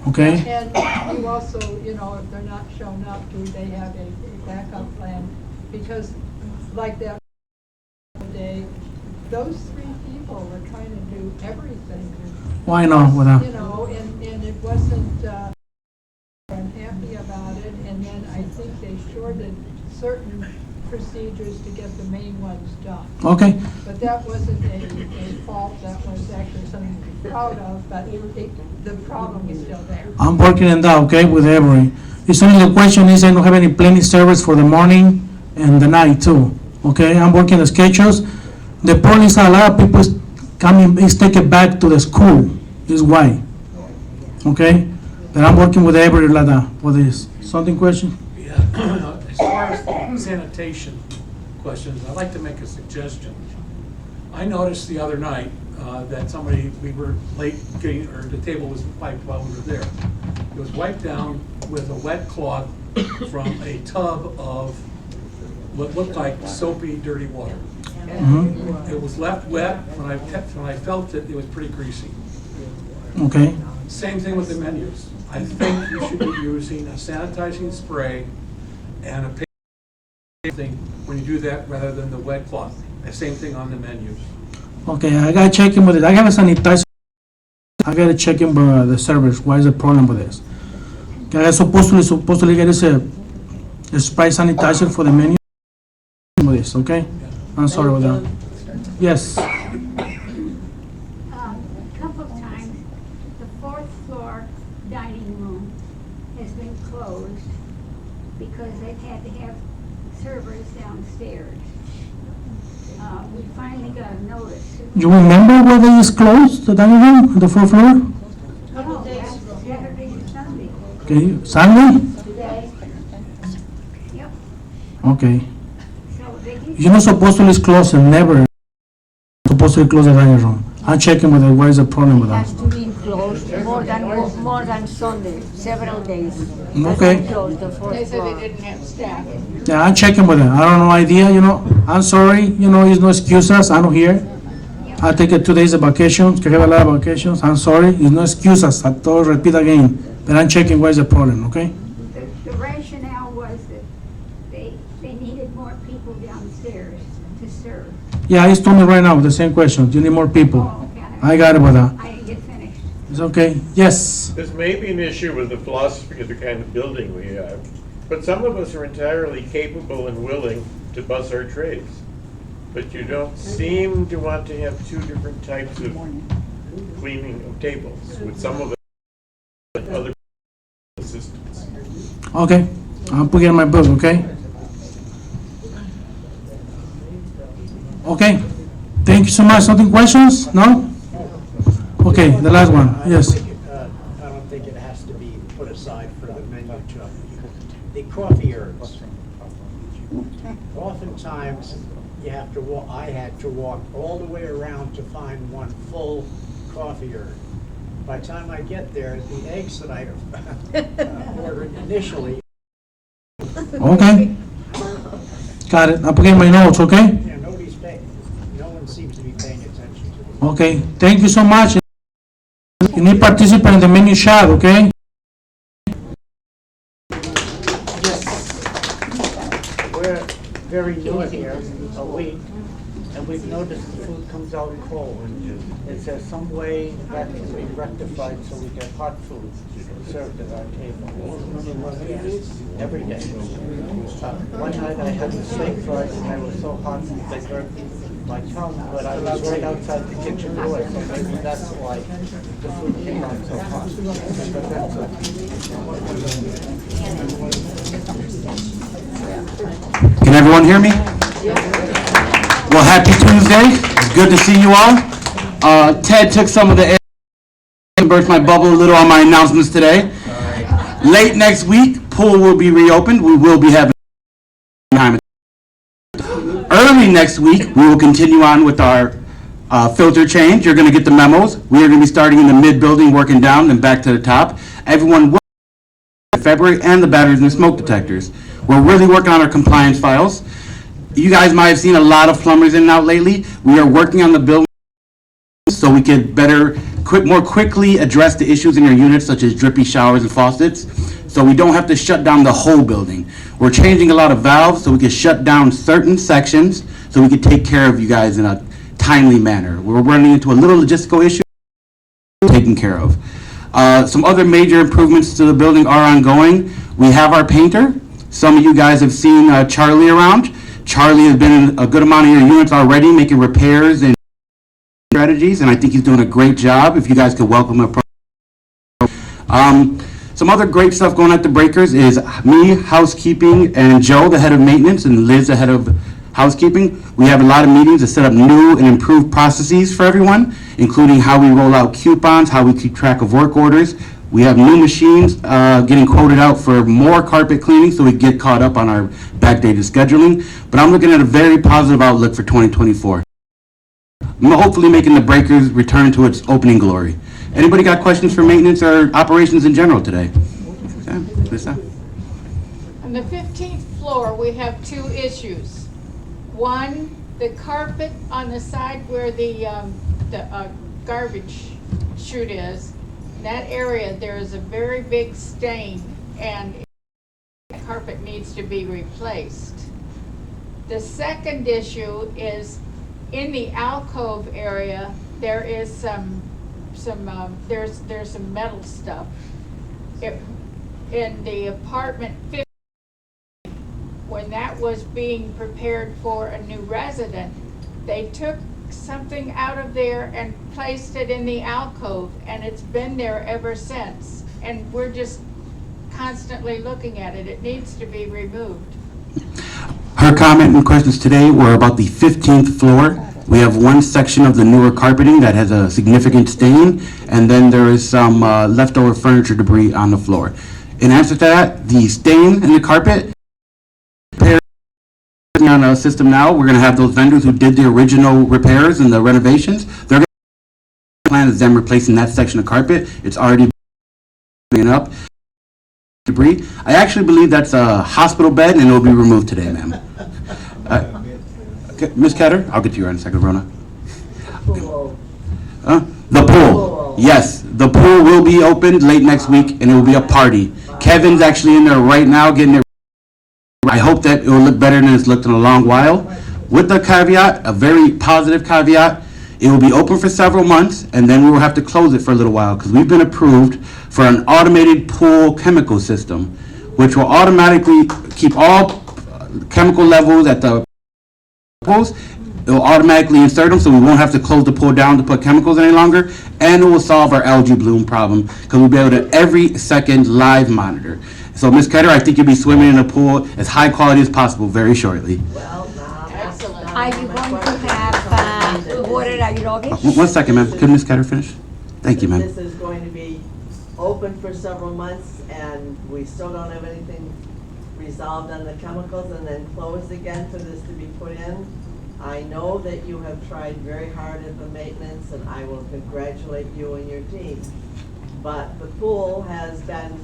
Okay? And you also, if they're not shown up, do they have a backup plan? Because like that day, those 3 people were trying to do everything. Why not? And it wasn't, I'm happy about it, and then I think they shorted certain procedures to get the main ones done. Okay. But that wasn't a fault, that was actually something to be proud of, but the problem is still there. I'm working on that, okay, with Avery. It's only the question is I don't have any planning service for the morning and the night too. Okay, I'm working the schedules. The problem is a lot of people is taken back to the school. Is why. Okay? But I'm working with Avery like that for this. Something question? Yeah, as far as sanitation questions, I'd like to make a suggestion. I noticed the other night that we were late getting, or the table was wiped while we were there. It was wiped down with a wet cloth from a tub of what looked like soapy, dirty water. It was left wet. When I felt it, it was pretty greasy. Okay. Same thing with the menus. I think you should be using a sanitizing spray and a paper thing when you do that rather than the wet cloth. The same thing on the menus. Okay, I gotta check in with it. I have a sanitizer. I gotta check in with the servers. Why is the problem with this? Okay, I supposedly get a spray sanitizer for the menu. With this, okay? I'm sorry with that. Yes. Couple of times, the 4th floor dining room has been closed because they've had to have servers downstairs. We finally got a notice. You remember where they just closed the dining room, the 4th floor? No, that's Saturday and Sunday. Okay, Sunday? Today. Yep. Okay. So they did. You're not supposed to close and never supposed to close the dining room. I'm checking with it. What is the problem with It that? has to be closed more than Sunday, several days. Okay. Closed the 4th They said floor. they didn't have staff. Yeah, I'm checking with it. I don't know idea, I'm sorry, it's no excuses. I'm not here. I take 2 days of vacations, que have a lot of vacations. I'm sorry, it's no excuses. I told, repeat again. but I'm checking where's the problem, okay? The rationale was that they needed more people downstairs to serve. Yeah, he's told me right now the same question. Do you need more people? Oh, okay. I got it, brother. I didn't get finished. It's okay. Yes. This may be an issue with the philosophy of the kind of building we have, but some of us are entirely capable and willing to bus our trades. But you don't seem to want to have two different types of cleaning of tables, with some of the other assistants. Okay. I'll put it in my book, okay? Okay. Thank you so much. Something questions? No? Okay, the last one. Yes. I don't think it has to be put aside for the menu to, the coffee urns. Oftentimes, you have to walk, I had to walk all the way around to find one full coffee urn. By the time I get there, the eggs that I ordered initially. Okay. Got it. I'll put it in my notes, okay? Yeah, nobody's paying, no one seems to be paying attention to it. Okay. Thank you so much. You need participant in the menu shot, okay? We're very new here, a week, and we've noticed the food comes out cold. Is there some way that can be rectified so we get hot food served at our table? Every day. One night I had the steak fries and they were so hot they burnt my tongue, but I was right outside the kitchen door, so maybe that's why the food came out so hot. But that's it. Can everyone hear me? Well, happy Tuesday. It's good to see you all. Ted took some of the air and burst my bubble a little on my announcements today. Late next week, pool will be reopened. We will be having time. Early next week, we will continue on with our filter change. You're going to get the memos. We are going to be starting in the mid-building, working down, and back to the top. Everyone will in February, and the batteries and the smoke detectors. We're really working on our compliance files. You guys might have seen a lot of plumbers in and out lately. We are working on the building so we can more quickly address the issues in your units, such as drippy showers and faucets, so we don't have to shut down the whole building. We're changing a lot of valves so we can shut down certain sections so we can take care of you guys in a timely manner. We're running into a little logistical issue taken care of. Some other major improvements to the building are ongoing. We have our painter. Some of you guys have seen Charlie around. Charlie has been in a good amount of your units already, making repairs and strategies, and I think he's doing a great job. If you guys could welcome him. Some other great stuff going at the Breakers is me, housekeeping, and Joe, the head of maintenance, and Liz, the head of housekeeping. We have a lot of meetings to set up new and improved processes for everyone, including how we roll out coupons, how we keep track of work orders. We have new machines getting quoted out for more carpet cleaning so we get caught up on our backdated scheduling. But I'm looking at a very positive outlook for 2024. I'm hopefully making the Breakers return to its opening glory. Anybody got questions for maintenance or operations in general today? Yeah, Lisa? On the 15th floor, we have two issues. One, the carpet on the side where the garbage chute is. In that area, there is a very big stain, and the carpet needs to be replaced. The second issue is in the alcove area. There is there's some metal stuff. In the apartment 50, when that was being prepared for a new resident, they took something out of there and placed it in the alcove, and it's been there ever since. And we're just constantly looking at it. It needs to be removed. Her comment and questions today were about the 15th floor. We have one section of the newer carpeting that has a significant stain, and then there is some leftover furniture debris on the floor. In answer to that, the stain in the carpet, on a system now, we're going to have those vendors who did the original repairs and the renovations. They're going to plan is them replacing that section of carpet. It's already been up. Debris. I actually believe that's a hospital bed, and it will be removed today, ma'am. Okay, Ms. Ketter, I'll get to you in a second, Rona. The pool. Yes, the pool will be opened late next week, and it will be a party. Kevin's actually in there right now getting it. I hope that it will look better than it's looked in a long while. With the caveat, a very positive caveat, it will be open for several months, and then we will have to close it for a little while, because we've been approved for an automated pool chemical system, which will automatically keep all chemical levels at the pools. It will automatically insert them, so we won't have to close the pool down to put chemicals any longer, and it will solve our algae bloom problem, because we'll be able to every second live monitor. So, Ms. Ketter, I think you'll be swimming in a pool as high quality as possible very shortly. Are you going to have water aerobics? One second, ma'am. Could Ms. Ketter finish? Thank you, ma'am. This is going to be open for several months, and we still don't have anything resolved on the chemicals, and then closed again for this to be put in. I know that you have tried very hard at the maintenance, and I will congratulate you and your team. But the pool has been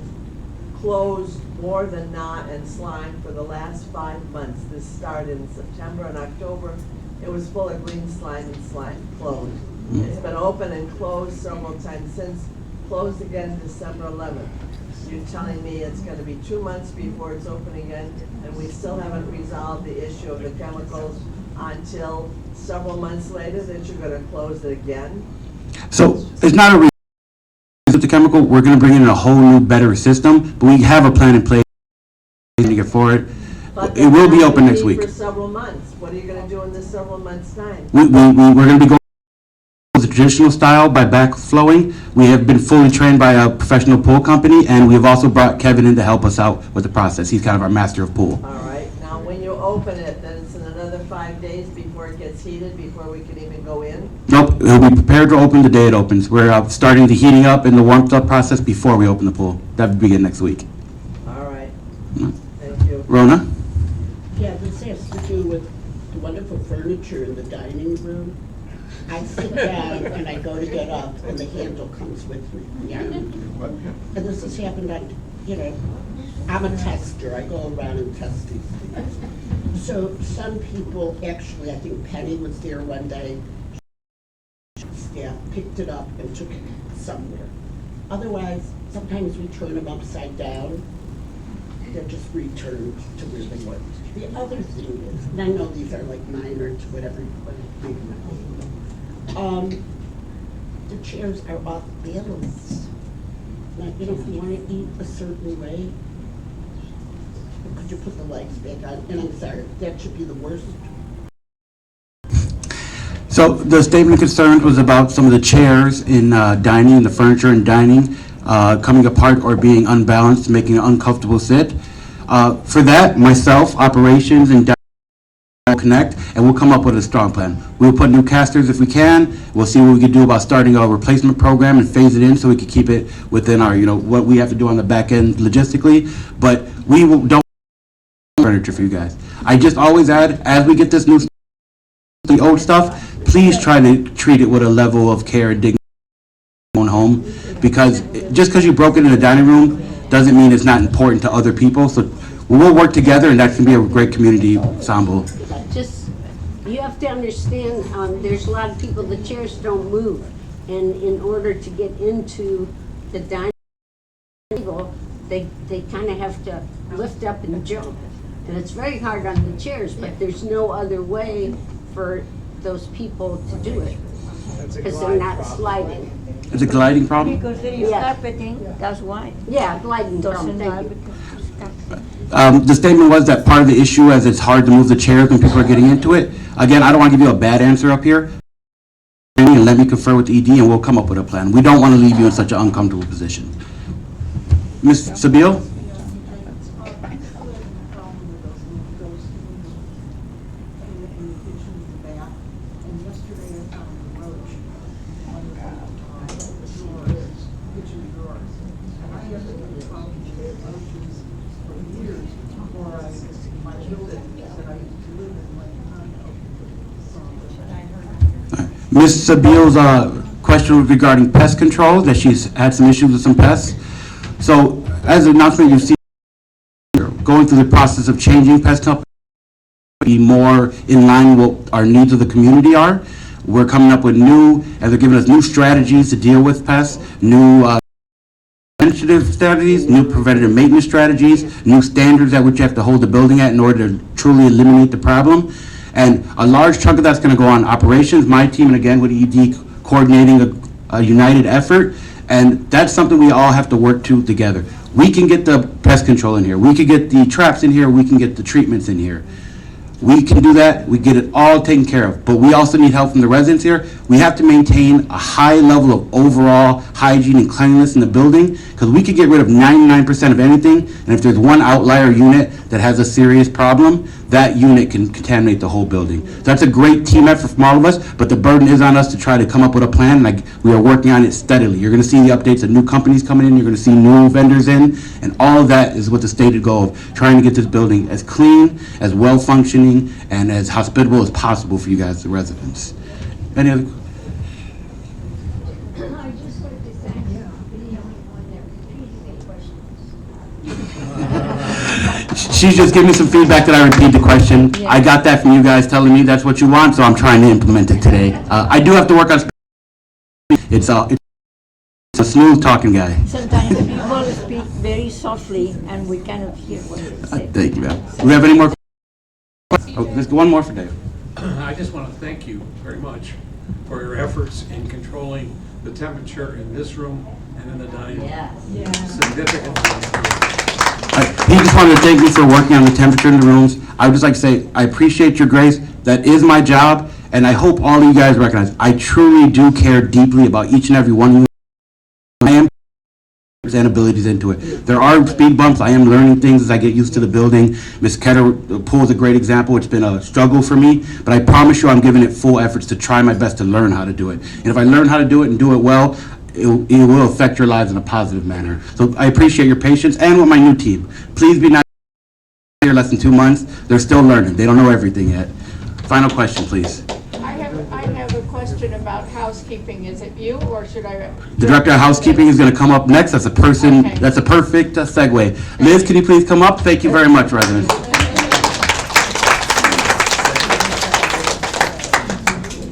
closed more than not and slime for the last 5 months. This started in September and October. It was full of green slime and slime, closed. It's been open and closed several times since, closed again December 11th. You're telling me it's gonna be 2 months before it's open again, and we still haven't resolved the issue of the chemicals until several months later that you're gonna close it again? So, it's not a reason with the chemical. We're going to bring in a whole new, better system, but we have a plan in place to get for it. But It will be that's open gonna next week. For several months. What are you gonna do in this several months' time? We're going to be going the traditional style by backflowing. We have been fully trained by a professional pool company, and we have also brought Kevin in to help us out with the process. He's kind of our master of pool. All right, now when you open it, then it's in another 5 days before it gets heated, before we can even go in? Nope, he'll be prepared to open the day it opens. We're starting the heating up and the warmth up process before we open the pool. That will begin next week. All right, Mm. thank you. Rona? Yeah, this has to do with the wonderful furniture in the dining room. I sit down and I go to get up and the handle comes with me. Yeah. And this has happened on, I'm a tester. I go around and test these things. So some people, actually, I think Penny was there one day, staff picked it up and took it somewhere. Otherwise, sometimes we turn them upside down. They're just returned to where they were. The other thing is, and I know these are like minor to whatever you want to think about. The chairs are off balance. Now, if you want to eat a certain way, could you put the legs back on? And I'm sorry, that should be the worst. So the statement of concerns was about some of the chairs in dining, the furniture in dining, coming apart or being unbalanced, making an uncomfortable sit. For that, myself, operations, and will connect, and we'll come up with a strong plan. We'll put new casters if we can. We'll see what we can do about starting a replacement program and phase it in so we can keep it within our, what we have to do on the back end logistically. But we don't furniture for you guys. I just always add, as we get this new the old stuff, please try to treat it with a level of care and dignity in your own home, because just because you broke it in the dining room doesn't mean it's not important to other people. So we'll work together, and that can be a great community ensemble. Just, you have to understand, there's a lot of people, the chairs don't move. And in order to get into the dining table, they kind of have to lift up and jump. And it's very hard on the chairs, but there's no other way for those people to do it. Because they're not sliding. It's a gliding problem? Because there is carpeting, that's why. Yeah, gliding problem, thank you. The statement was that part of the issue, as it's hard to move the chairs when people are getting into it. Again, I don't want to give you a bad answer up here. And let me confer with ED, and we'll come up with a plan. We don't want to leave you in such an uncomfortable position. Ms. Sabille? Ms. Sabille's question regarding pest control, that she's had some issues with some pests. So, as an announcement, you've seen going through the process of changing pest companies to be more in line with what our needs of the community are. We're coming up with and they're giving us new strategies to deal with pests, new preventative strategies, new preventative maintenance strategies, new standards at which you have to hold the building at in order to truly eliminate the problem. And a large chunk of that's going to go on operations. My team, and again with ED, coordinating a united effort. And that's something we all have to work together. We can get the pest control in here. We can get the traps in here. We can get the treatments in here. We can do that. We get it all taken care of. But we also need help from the residents here. We have to maintain a high level of overall hygiene and cleanliness in the building, because we could get rid of 99% of anything, and if there's one outlier unit that has a serious problem, that unit can contaminate the whole building. So that's a great team effort from all of us, but the burden is on us to try to come up with a plan. Like, we are working on it steadily. You're going to see the updates of new companies coming in. You're going to see new vendors in, and all of that is with the stated goal of trying to get this building as clean, as well-functioning, and as hospitable as possible for you guys, the residents. Any other? I just wanted to thank you for being the only one that repeated the question. She's just giving me some feedback that I repeat the question. I got that from you guys telling me that's what you want, so I'm trying to implement it today. I do have to work on. It's a smooth talking guy. Sometimes people speak very softly and we cannot hear what they say. Thank you, ma'am. Do we have any more? Oh, let's go one more for Dave. I just want to thank you very much for your efforts in controlling the temperature in this room and in the dining room. Significantly. He just wanted to thank me for working on the temperature in the rooms. I would just like to say, I appreciate your grace. That is my job, and I hope all of you guys recognize, I truly do care deeply about each and every one of you. I am and abilities into it. There are speed bumps. I am learning things as I get used to the building. Ms. Ketter Pool is a great example. It's been a struggle for me, but I promise you I'm giving it full efforts to try my best to learn how to do it. And if I learn how to do it and do it well, it will affect your lives in a positive manner. So I appreciate your patience, and with my new team. Please be nice. Here less than 2 months. They're still learning. They don't know everything yet. Final question, please. I have a question about housekeeping. Is it you, or should I? The director of housekeeping is going to come up next. That's a person. Okay. That's a perfect segue. Liz, can you please come up? Thank you very much, residents.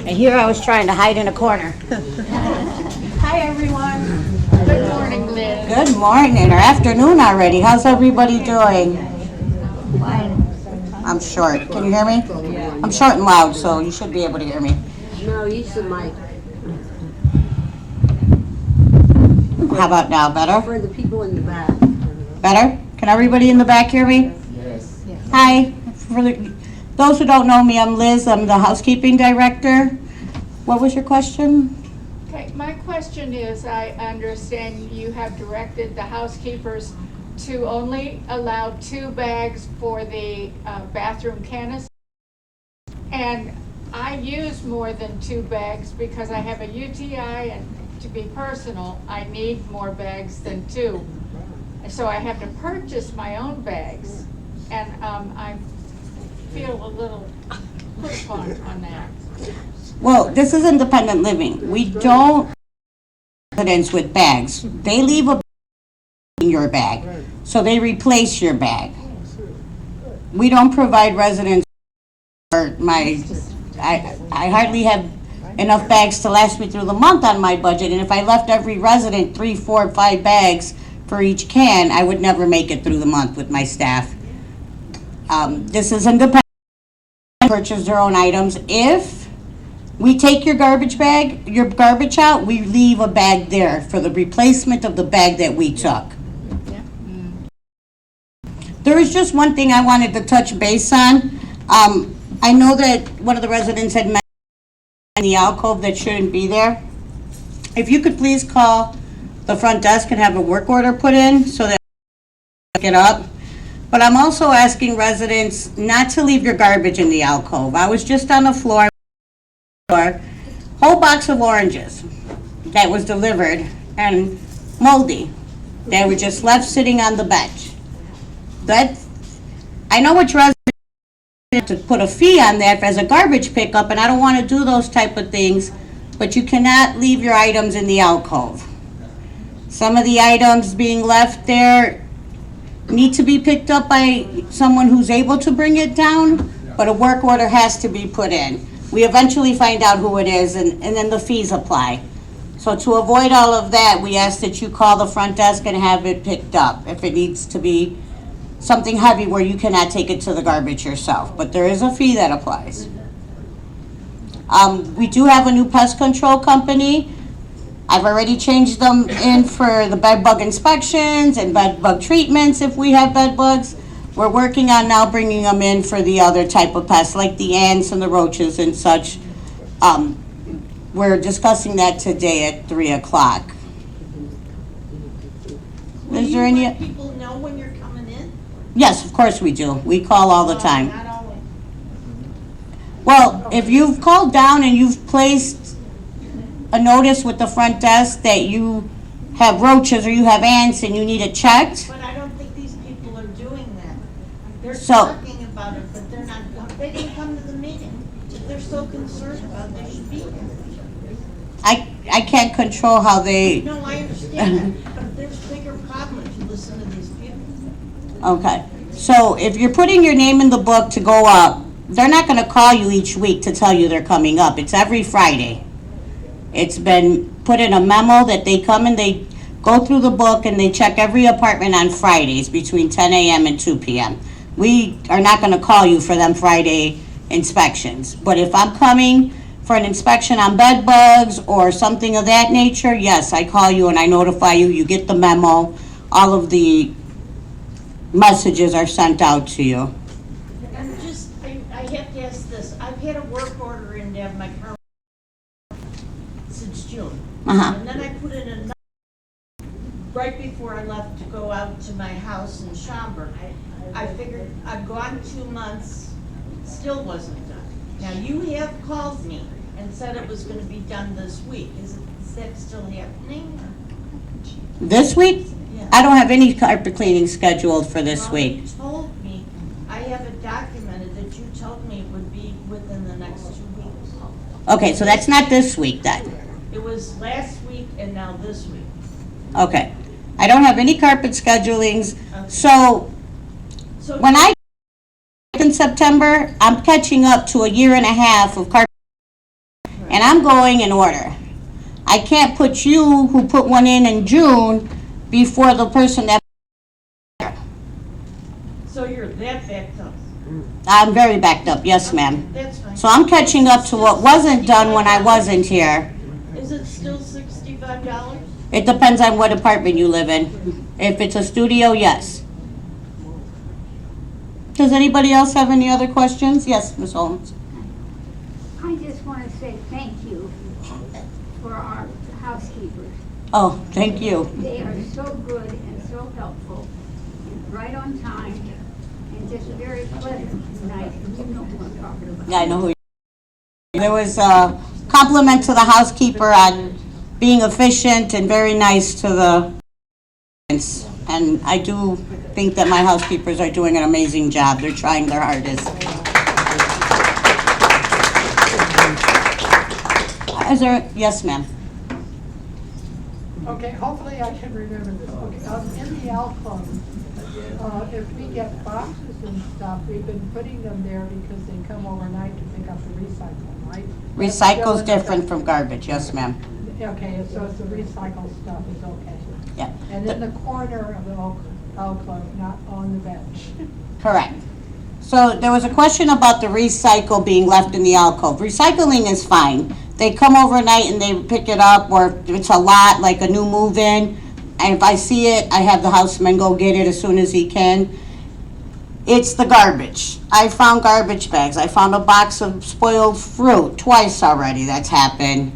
And here I was trying to hide in a corner. Hi, everyone. Good morning, Liz. Good morning, or afternoon already. How's everybody doing? Fine. I'm short. Can you hear me? I'm short and loud, so you should be able to hear me. No, use the mic. How about now? Better? For the people in the back. Better? Can everybody in the back hear me? Yes. Hi. For those who don't know me, I'm Liz. I'm the housekeeping director. What was your question? Okay, my question is, I understand you have directed the housekeepers to only allow 2 bags for the bathroom canister. And I use more than 2 bags because I have a UTI, and to be personal, I need more bags than 2. So I have to purchase my own bags, and I feel a little put on that. Well, this is independent living. We don't residents with bags. They leave a bag in your bag, so they replace your bag. We don't provide residents for I hardly have enough bags to last me through the month on my budget, and if I left every resident 3, 4, 5 bags for each can, I would never make it through the month with my staff. This is independent. Purchase their own items. If we take your garbage out, we leave a bag there for the replacement of the bag that we took. There is just one thing I wanted to touch base on. I know that one of the residents had mentioned the alcove that shouldn't be there. If you could please call the front desk and have a work order put in so that I can pick it up. But I'm also asking residents not to leave your garbage in the alcove. I was just on the floor, whole box of oranges that was delivered and moldy. They were just left sitting on the bench. I know which residents to put a fee on that as a garbage pickup, and I don't want to do those type of things, but you cannot leave your items in the alcove. Some of the items being left there need to be picked up by someone who's able to bring it down, but a work order has to be put in. We eventually find out who it is, and then the fees apply. So to avoid all of that, we ask that you call the front desk and have it picked up if it needs to be something heavy where you cannot take it to the garbage yourself. But there is a fee that applies. We do have a new pest control company. I've already changed them in for the bed bug inspections and bed bug treatments if we have bed bugs. We're working on now bringing them in for the other type of pests, like the ants and the roaches and such. We're discussing that today at 3 o'clock. Is there any? Let people know when you're coming in? Yes, of course we do. We call all the time. Not always. Well, if you've called down and you've placed a notice with the front desk that you have roaches or you have ants and you need it checked, But I don't think these people are doing that. They're So- talking about it, but they're not, they didn't come to the meeting. If they're so concerned about it, they should be here. I can't control how they, No, I understand that, but there's bigger problems if you listen to these people. okay. So if you're putting your name in the book to go up, they're not gonna call you each week to tell you they're coming up. It's every Friday. It's been put in a memo that they come and they go through the book and they check every apartment on Fridays between 10 a.m. and 2 p.m. We are not gonna call you for them Friday inspections. But if I'm coming for an inspection on bed bugs or something of that nature, yes, I call you and I notify you, you get the memo, all of the messages are sent out to you. I'm just, I have to ask this, I've had a work order in to have my car since June. Uh-huh. And then I put in another, right before I left to go out to my house in Schaumburg. I figured I'd gone 2 months, still wasn't done. Now, you have called me and said it was gonna be done this week. Is that still happening? This week? Yeah. I don't have any carpet cleaning scheduled for this Well, week. you told me, I have it documented that you told me it would be within the next 2 weeks. Okay, so that's not this week then. It was last week and now this week. Okay. I don't have any carpet schedulings, so when I in September, I'm catching up to a year and a half of carpet, and I'm going in order. I can't put you, who put one in June, before the person that, So you're that backed up. I'm very backed up, yes ma'am. That's fine. So I'm catching up to what wasn't done when I wasn't here. Is it still $65? It depends on what apartment you live in. If it's a studio, yes. Does anybody else have any other questions? Yes, Ms. Holmes. I just want to say thank you for our housekeepers. Oh, thank you. They are so good and so helpful, and right on time, and just very pleasant and nice, and you know who I'm talking about. Yeah, I know who you are. There was a compliment to the housekeeper on being efficient and very nice to the residents. And I do think that my housekeepers are doing an amazing job. They're trying their hardest. Is there, yes, ma'am. Okay, hopefully I can remember this. Okay, in the alcove, if we get boxes and stuff, we've been putting them there because they come overnight to pick up the recycle, right? Recycle's different from garbage, yes, ma'am. Okay, so it's the recycled stuff is okay. Yeah. And in the corner of the alcove, not on the bench. Correct. So there was a question about the recycle being left in the alcove. Recycling is fine. They come overnight and they pick it up, or if it's a lot, like a new move-in, and if I see it, I have the houseman go get it as soon as he can. It's the garbage. I found garbage bags. I found a box of spoiled fruit twice already. That's happened.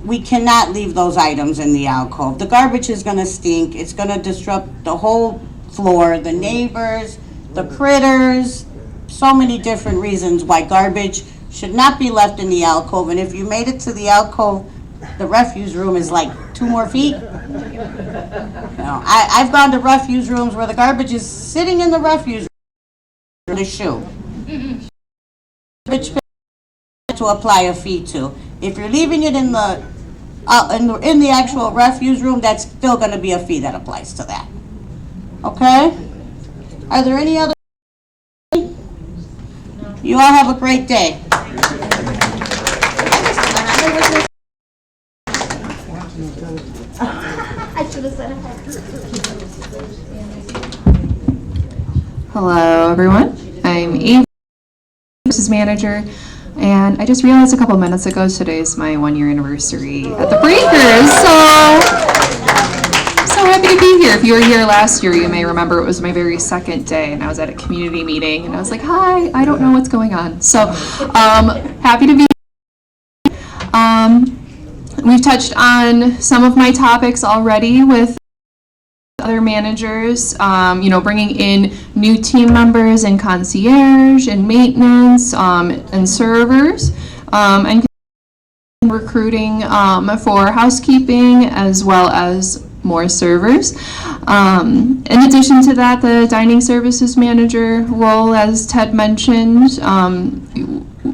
We cannot leave those items in the alcove. The garbage is gonna stink. It's gonna disrupt the whole floor, the neighbors, the critters, so many different reasons why garbage should not be left in the alcove. And if you made it to the alcove, the refuse room is like 2 more feet. You know, I've gone to refuse rooms where the garbage is sitting in the refuse room in a shoe. Which to apply a fee to. If you're leaving it in the actual refuse room, that's still going to be a fee that applies to that. Okay? Are there any other? You all have a great day. I should have said it. Hello, everyone. I'm Eve, services manager, and I just realized a couple minutes ago today is my 1-year anniversary at the Breakers. So happy to be here. If you were here last year, you may remember it was my very second day, and I was at a community meeting, and I was like, "Hi, I don't know what's going on." So happy to be here. We've touched on some of my topics already with other managers, bringing in new team members and concierge and maintenance and servers, and recruiting for housekeeping as well as more servers. In addition to that, the dining services manager role, as Ted mentioned,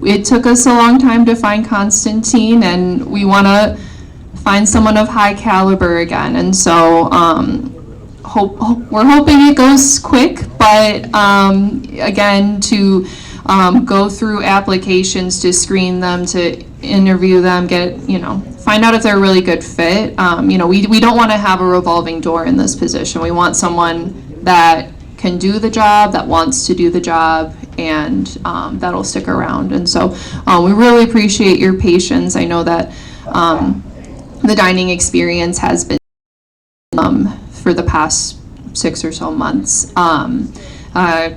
it took us a long time to find Constantine, and we want to find someone of high caliber again. And so we're hoping it goes quick, but again, to go through applications, to screen them, to interview them, find out if they're a really good fit. We don't want to have a revolving door in this position. We want someone that can do the job, that wants to do the job, and that'll stick around. And so we really appreciate your patience. I know that the dining experience has been for the past 6 or so months.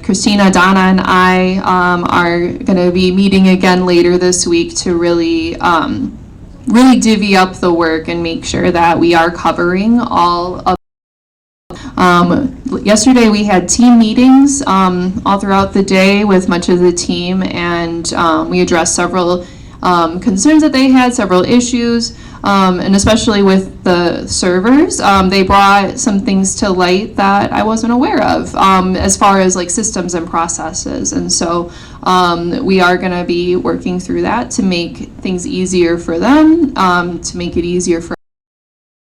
Christina, Donna, and I are going to be meeting again later this week to really divvy up the work and make sure that we are covering all of. Yesterday we had team meetings all throughout the day with much of the team, and we addressed several concerns that they had, several issues, and especially with the servers, they brought some things to light that I wasn't aware of, as far as like systems and processes. And so we are going to be working through that to make things easier for them, to make it easier for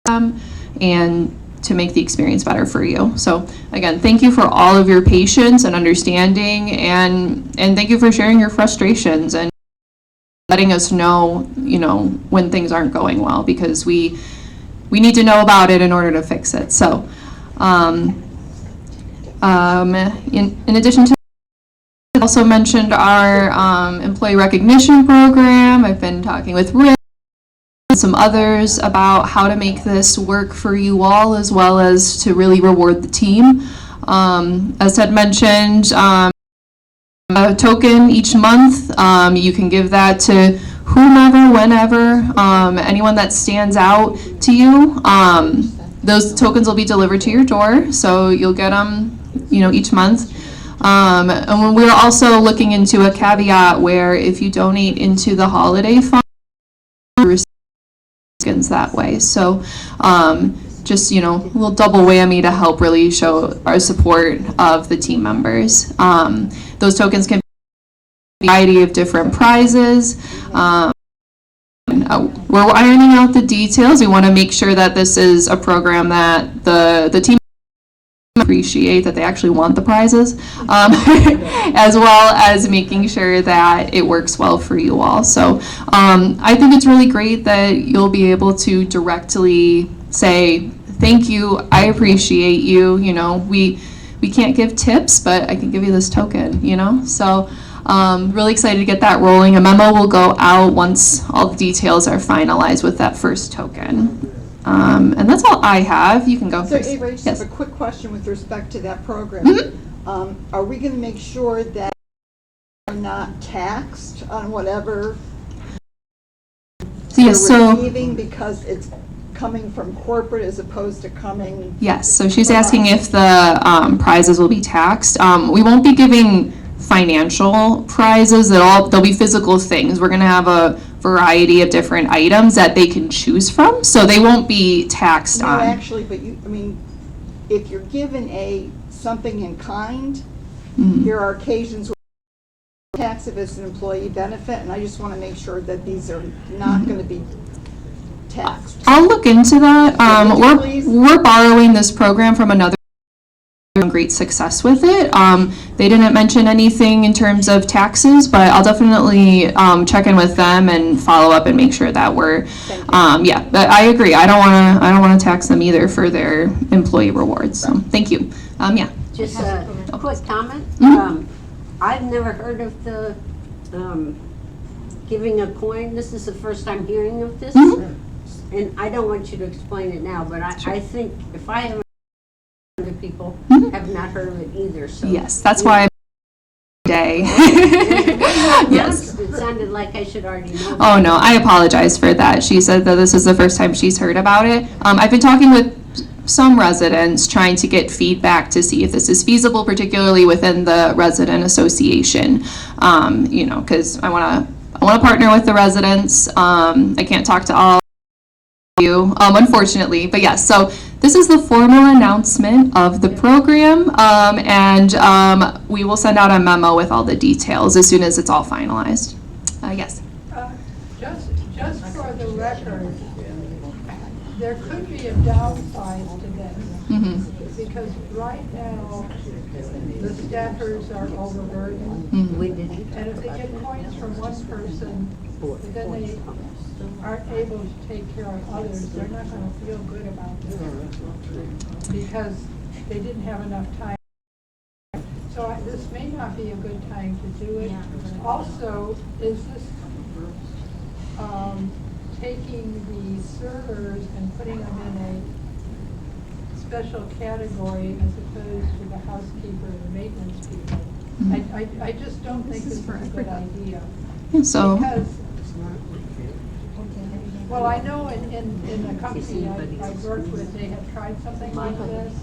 them, and to make the experience better for you. So again, thank you for all of your patience and understanding, and thank you for sharing your frustrations and letting us know, when things aren't going well, because we need to know about it in order to fix it. So, in addition to, I also mentioned our employee recognition program. I've been talking with Rick and some others about how to make this work for you all, as well as to really reward the team. As Ted mentioned, a token each month. You can give that to whomever, whenever, anyone that stands out to you. Those tokens will be delivered to your door, so you'll get them, each month. And we're also looking into a caveat where if you donate into the holiday fund, you receive tokens that way. So just, a little double whammy to help really show our support of the team members. Those tokens can be a variety of different prizes. We're ironing out the details. We want to make sure that this is a program that the team appreciate, that they actually want the prizes, as well as making sure that it works well for you all. So I think it's really great that you'll be able to directly say, thank you, I appreciate you. We can't give tips, but I can give you this token, So really excited to get that rolling. A memo will go out once all the details are finalized with that first token. And that's all I have. You can go So first. Ava, I just Yes. have a quick question with respect to that program. Are we going to make sure that they're not taxed on whatever they're receiving because it's coming from corporate as opposed to coming? Yes, so she's asking if the prizes will be taxed. We won't be giving financial prizes at all. They'll be physical things. We're going to have a variety of different items that they can choose from, so they won't be taxed on. No, actually, but if you're given something in kind, there are occasions where tax if it's an employee benefit, and I just want to make sure that these are not going to be taxed. I'll look into that. Would you please? We're borrowing this program from another great success with it. They didn't mention anything in terms of taxes, but I'll definitely check in with them and follow up and make sure that we're, yeah, but I agree. I don't want to tax them either for their employee rewards. So thank you. Yeah. Just a quick comment. I've never heard of the giving a coin. This is the first time hearing of this. And I don't want you to explain it now, but I think if I haven't, other people have not heard of it either. So Yes, that's why day. Yes, it sounded like I should already know. Oh no, I apologize for that. She said that this is the first time she's heard about it. I've been talking with some residents trying to get feedback to see if this is feasible, particularly within the resident association. You know, because I want to partner with the residents. I can't talk to all of you, unfortunately, but yes. So this is the formal announcement of the program, and we will send out a memo with all the details as soon as it's all finalized. Yes. Just for the record, there could be a downside to this. Because right now, the staffers are overburdened. And if they get coins from one person, then they aren't able to take care of others, they're not going to feel good about this. Because they didn't have enough time. So this may not be a good time to do it. Also, is this taking the servers and putting them in a special category as opposed to the housekeeper and the maintenance people? I just don't think this is a good idea. So. Because, well, I know in the company I worked with, they had tried something like this,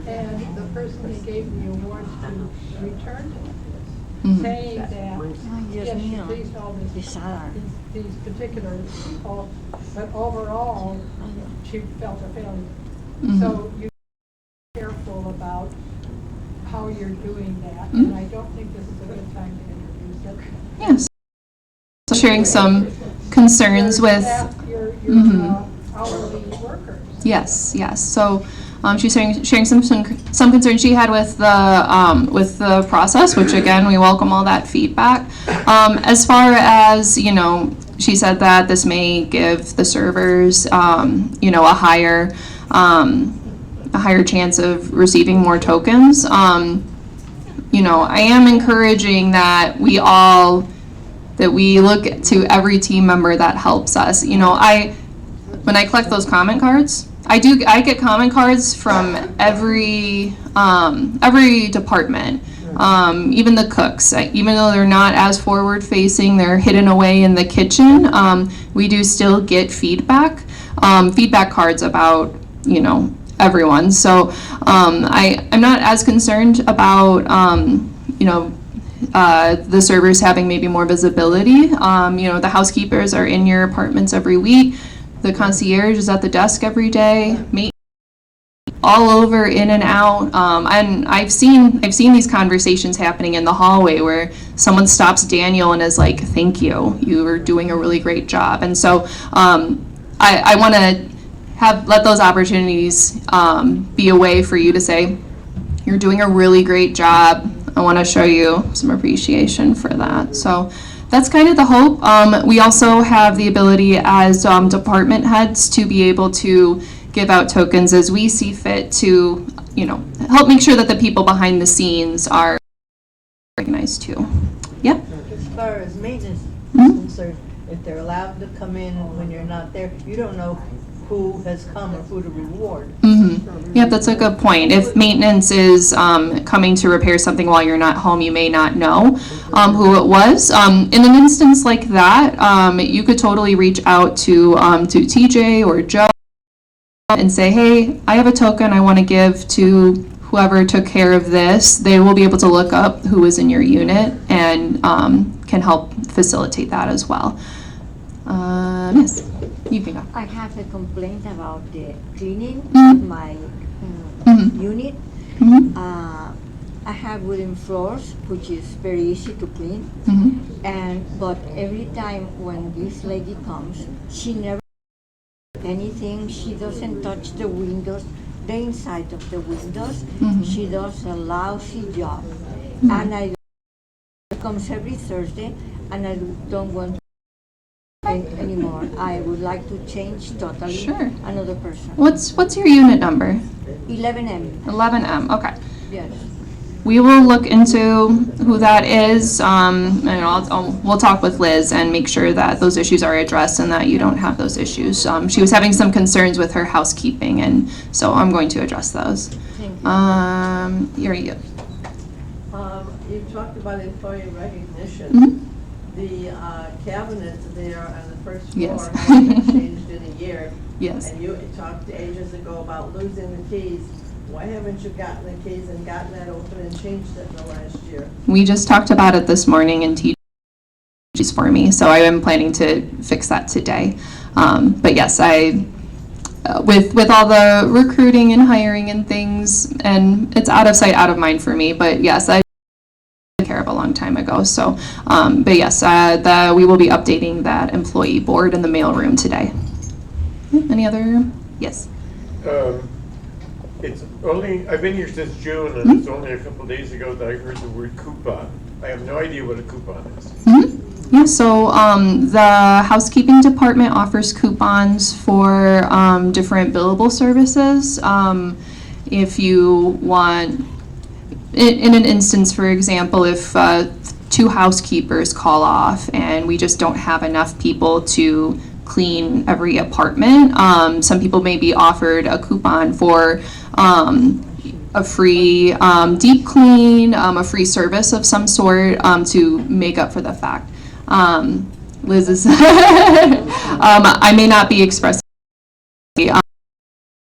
and the person they gave the award to returned it, saying that, yes, she pleased all these particular people, but overall, she felt a failure. So you be careful about how you're doing that, and I don't think this is a good time to introduce it. Yes. So sharing some concerns with hourly workers. Yes, yes. So she's sharing some concerns she had with the process, which again we welcome all that feedback. As far as she said that this may give the servers a higher chance of receiving more tokens. I am encouraging that we look to every team member that helps us. When I collect those comment cards, I get comment cards from every department, even the cooks. Even though they're not as forward facing, they're hidden away in the kitchen. We do still get feedback cards about everyone. So I'm not as concerned about the servers having maybe more visibility. The housekeepers are in your apartments every week. The concierge is at the desk every day. All over, in and out. And I've seen these conversations happening in the hallway where someone stops Daniel and is like, "Thank you. You were doing a really great job." And so I want to let those opportunities be a way for you to say, "You're doing a really great job. I want to show you some appreciation for that." So that's kind of the hope. We also have the ability as department heads to be able to give out tokens as we see fit to, help make sure that the people behind the scenes are recognized too. Yep. As far as maintenance is concerned, if they're allowed to come in when you're not there, you don't know who has come or who to reward. Yep, that's a good point. If maintenance is coming to repair something while you're not home, you may not know who it was. In an instance like that, you could totally reach out to TJ or Joe and say, "Hey, I have a token I want to give to whoever took care of this." They will be able to look up who was in your unit and can help facilitate that as well. Yes, you can go. I have a complaint about the cleaning of my unit. I have wooden floors, which is very easy to clean. But every time when this lady comes, she never does anything. She doesn't touch the windows the inside of the windows. She does a lousy job. Mhm. And I comes every Thursday, and I don't want anymore. I would like to change totally Sure. another person. What's your unit number? 11M. 11M, okay. Yes. We will look into who that is, and we'll talk with Liz and make sure that those issues are addressed and that you don't have those issues. She was having some concerns with her housekeeping, and so I'm going to address those. Here you go. You talked about employee recognition. Mhm. The cabinet there on the first floor Yes. hasn't been changed in a year. Yes. And you talked ages ago about losing the keys. Why haven't you gotten the keys and gotten that open and changed it in the last year? We just talked about it this morning and teachers for me, so I am planning to fix that today. But yes, with all the recruiting and hiring and things, and it's out of sight, out of mind for me, but yes, I took care of a long time ago. So, but yes, we will be updating that employee board in the mailroom today. Any other? Yes. It's only, I've been here since June, and it's only a couple of days ago that I heard the word coupon. I have no idea what a coupon is. Yeah, so the housekeeping department offers coupons for different billable services. If you want, in an instance, for example, if 2 housekeepers call off and we just don't have enough people to clean every apartment, some people may be offered a coupon for a free deep clean, a free service of some sort to make up for the fact. Liz is, I may not be expressing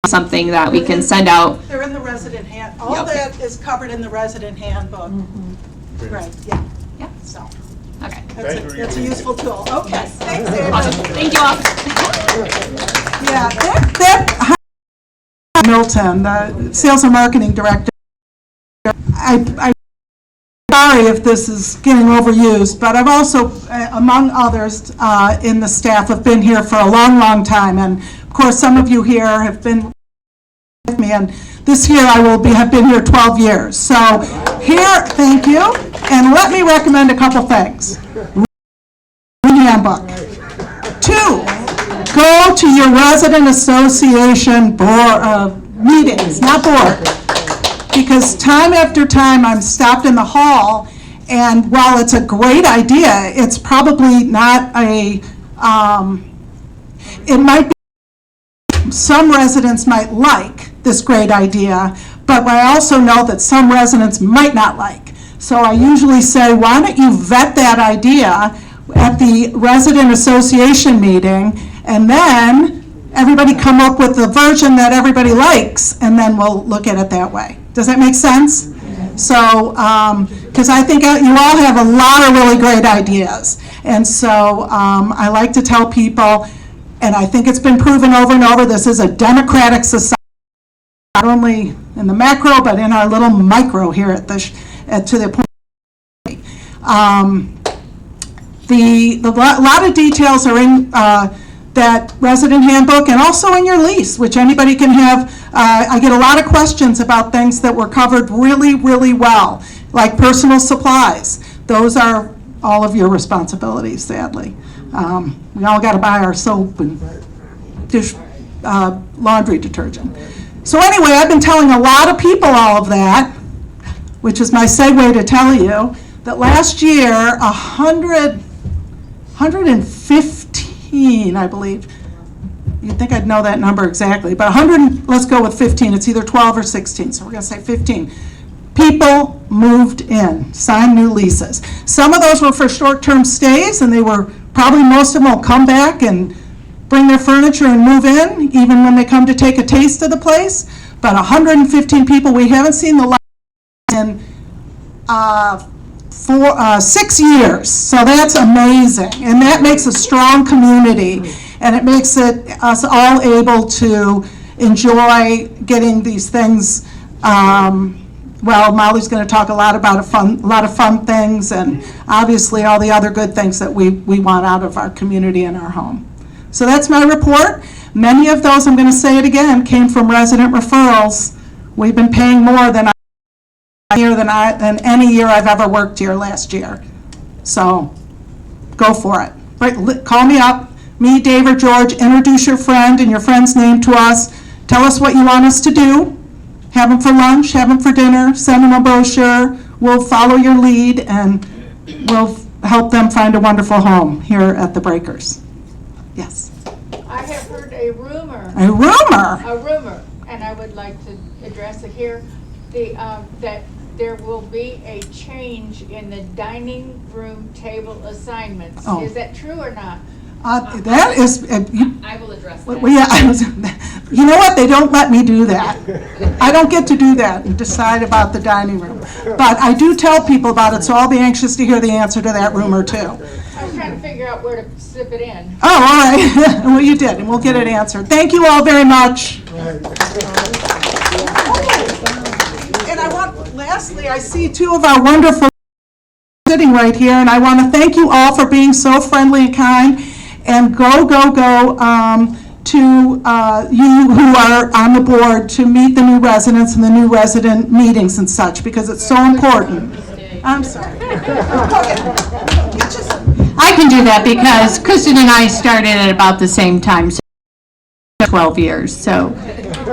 something that we can send out. They're in the resident all Yep. that is covered in the resident handbook. Right, yeah. Yeah. So, okay. That's a useful tool. Okay, thanks, Ava. Awesome. Thank you all. Yeah, that Milton, the sales and marketing director, I'm sorry if this is getting overused, but I've also, among others in the staff, have been here for a long, long time. And of course, some of you here have been with me, and this year I will have been here 12 years. So here, thank you. And let me recommend a couple things. Read the handbook. 2, go to your resident association board meetings, not board. Because time after time I'm stopped in the hall, and while it's a great idea, it's probably not it might be, some residents might like this great idea, but I also know that some residents might not like. So I usually say, why don't you vet that idea at the resident association meeting, and then everybody come up with the version that everybody likes, and then we'll look at it that way. Does that make sense? So, because I think you all have a lot of really great ideas. And so I like to tell people, and I think it's been proven over and over, this is a democratic society, not only in the macro, but in our little micro here at to the point. A lot of details are in that resident handbook and also in your lease, which anybody can have. I get a lot of questions about things that were covered really, really well, like personal supplies. Those are all of your responsibilities, sadly. We all got to buy our soap and laundry detergent. So anyway, I've been telling a lot of people all of that, which is my segue to tell you that last year, 115, I believe, you'd think I'd know that number exactly, but 100, let's go with 15, it's either 12 or 16, so we're gonna say 15. People moved in, signed new leases. Some of those were for short-term stays, and they were, probably most of them will come back and bring their furniture and move in, even when they come to take a taste of the place. But 115 people, we haven't seen the last in 6 years, so that's amazing, and that makes a strong community, and it makes us all able to enjoy getting these things. Well, Molly's going to talk a lot about a lot of fun things, and obviously all the other good things that we want out of our community and our home. So that's my report. Many of those, I'm going to say it again, came from resident referrals. We've been paying more than any year I've ever worked here last year. So go for it. Right, call me up, me, Dave, or George, introduce your friend and your friend's name to us. Tell us what you want us to do. Have them for lunch, have them for dinner, send them a brochure. We'll follow your lead and we'll help them find a wonderful home here at the Breakers. Yes. I have heard a rumor. A rumor? A rumor, and I would like to address it here, that there will be a change in the dining room table assignments. Oh. Is that true or not? That is, I will address that. well, yeah, you know what, they don't let me do that. I don't get to do that and decide about the dining room. But I do tell people about it, so I'll be anxious to hear the answer to that rumor too. I was trying to figure out where to slip it in. Oh, all right, well, you did, and we'll get it answered. Thank you all very much. And I want, lastly, I see two of our wonderful sitting right here, and I want to thank you all for being so friendly and kind. And go to you who are on the board to meet the new residents and the new resident meetings and such, because it's so important. I'm sorry. I can do that because Kristen and I started at about the same time, so 12 years, so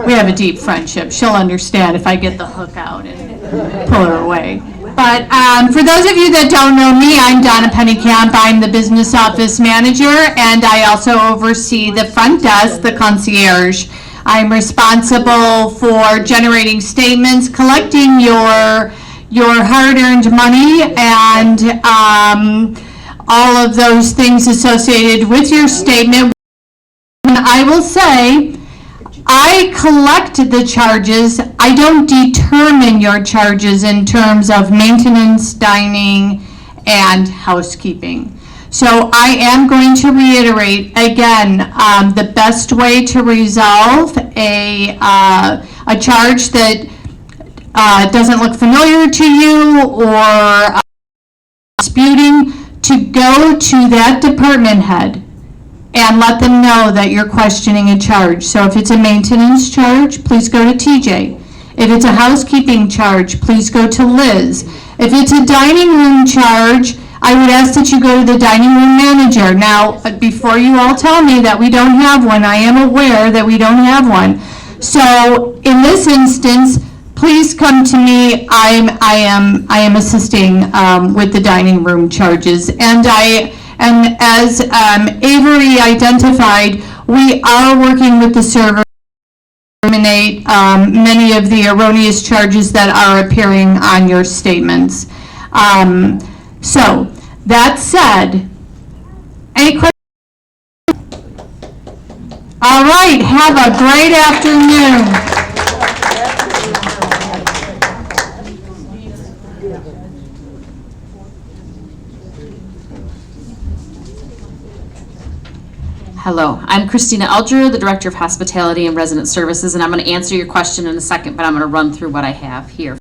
we have a deep friendship. She'll understand if I get the hook out and pull her away. But for those of you that don't know me, I'm Donna Pennycamp. I'm the business office manager, and I also oversee the front desk, the concierge. I'm responsible for generating statements, collecting your hard-earned money, and all of those things associated with your statement. And I will say, I collect the charges. I don't determine your charges in terms of maintenance, dining, and housekeeping. So I am going to reiterate again, the best way to resolve a charge that doesn't look familiar to you or disputing, to go to that department head and let them know that you're questioning a charge. So if it's a maintenance charge, please go to TJ. If it's a housekeeping charge, please go to Liz. If it's a dining room charge, I would ask that you go to the dining room manager. Now, before you all tell me that we don't have one, I am aware that we don't have one. So in this instance, please come to me. I am assisting with the dining room charges, and as Avery identified, we are working with the server to eliminate many of the erroneous charges that are appearing on your statements. So, that said, any questions? All right, have a great afternoon. Hello, I'm Christina Elger, the Director of Hospitality and Resident Services, and I'm going to answer your question in a second, but I'm going to run through what I have here.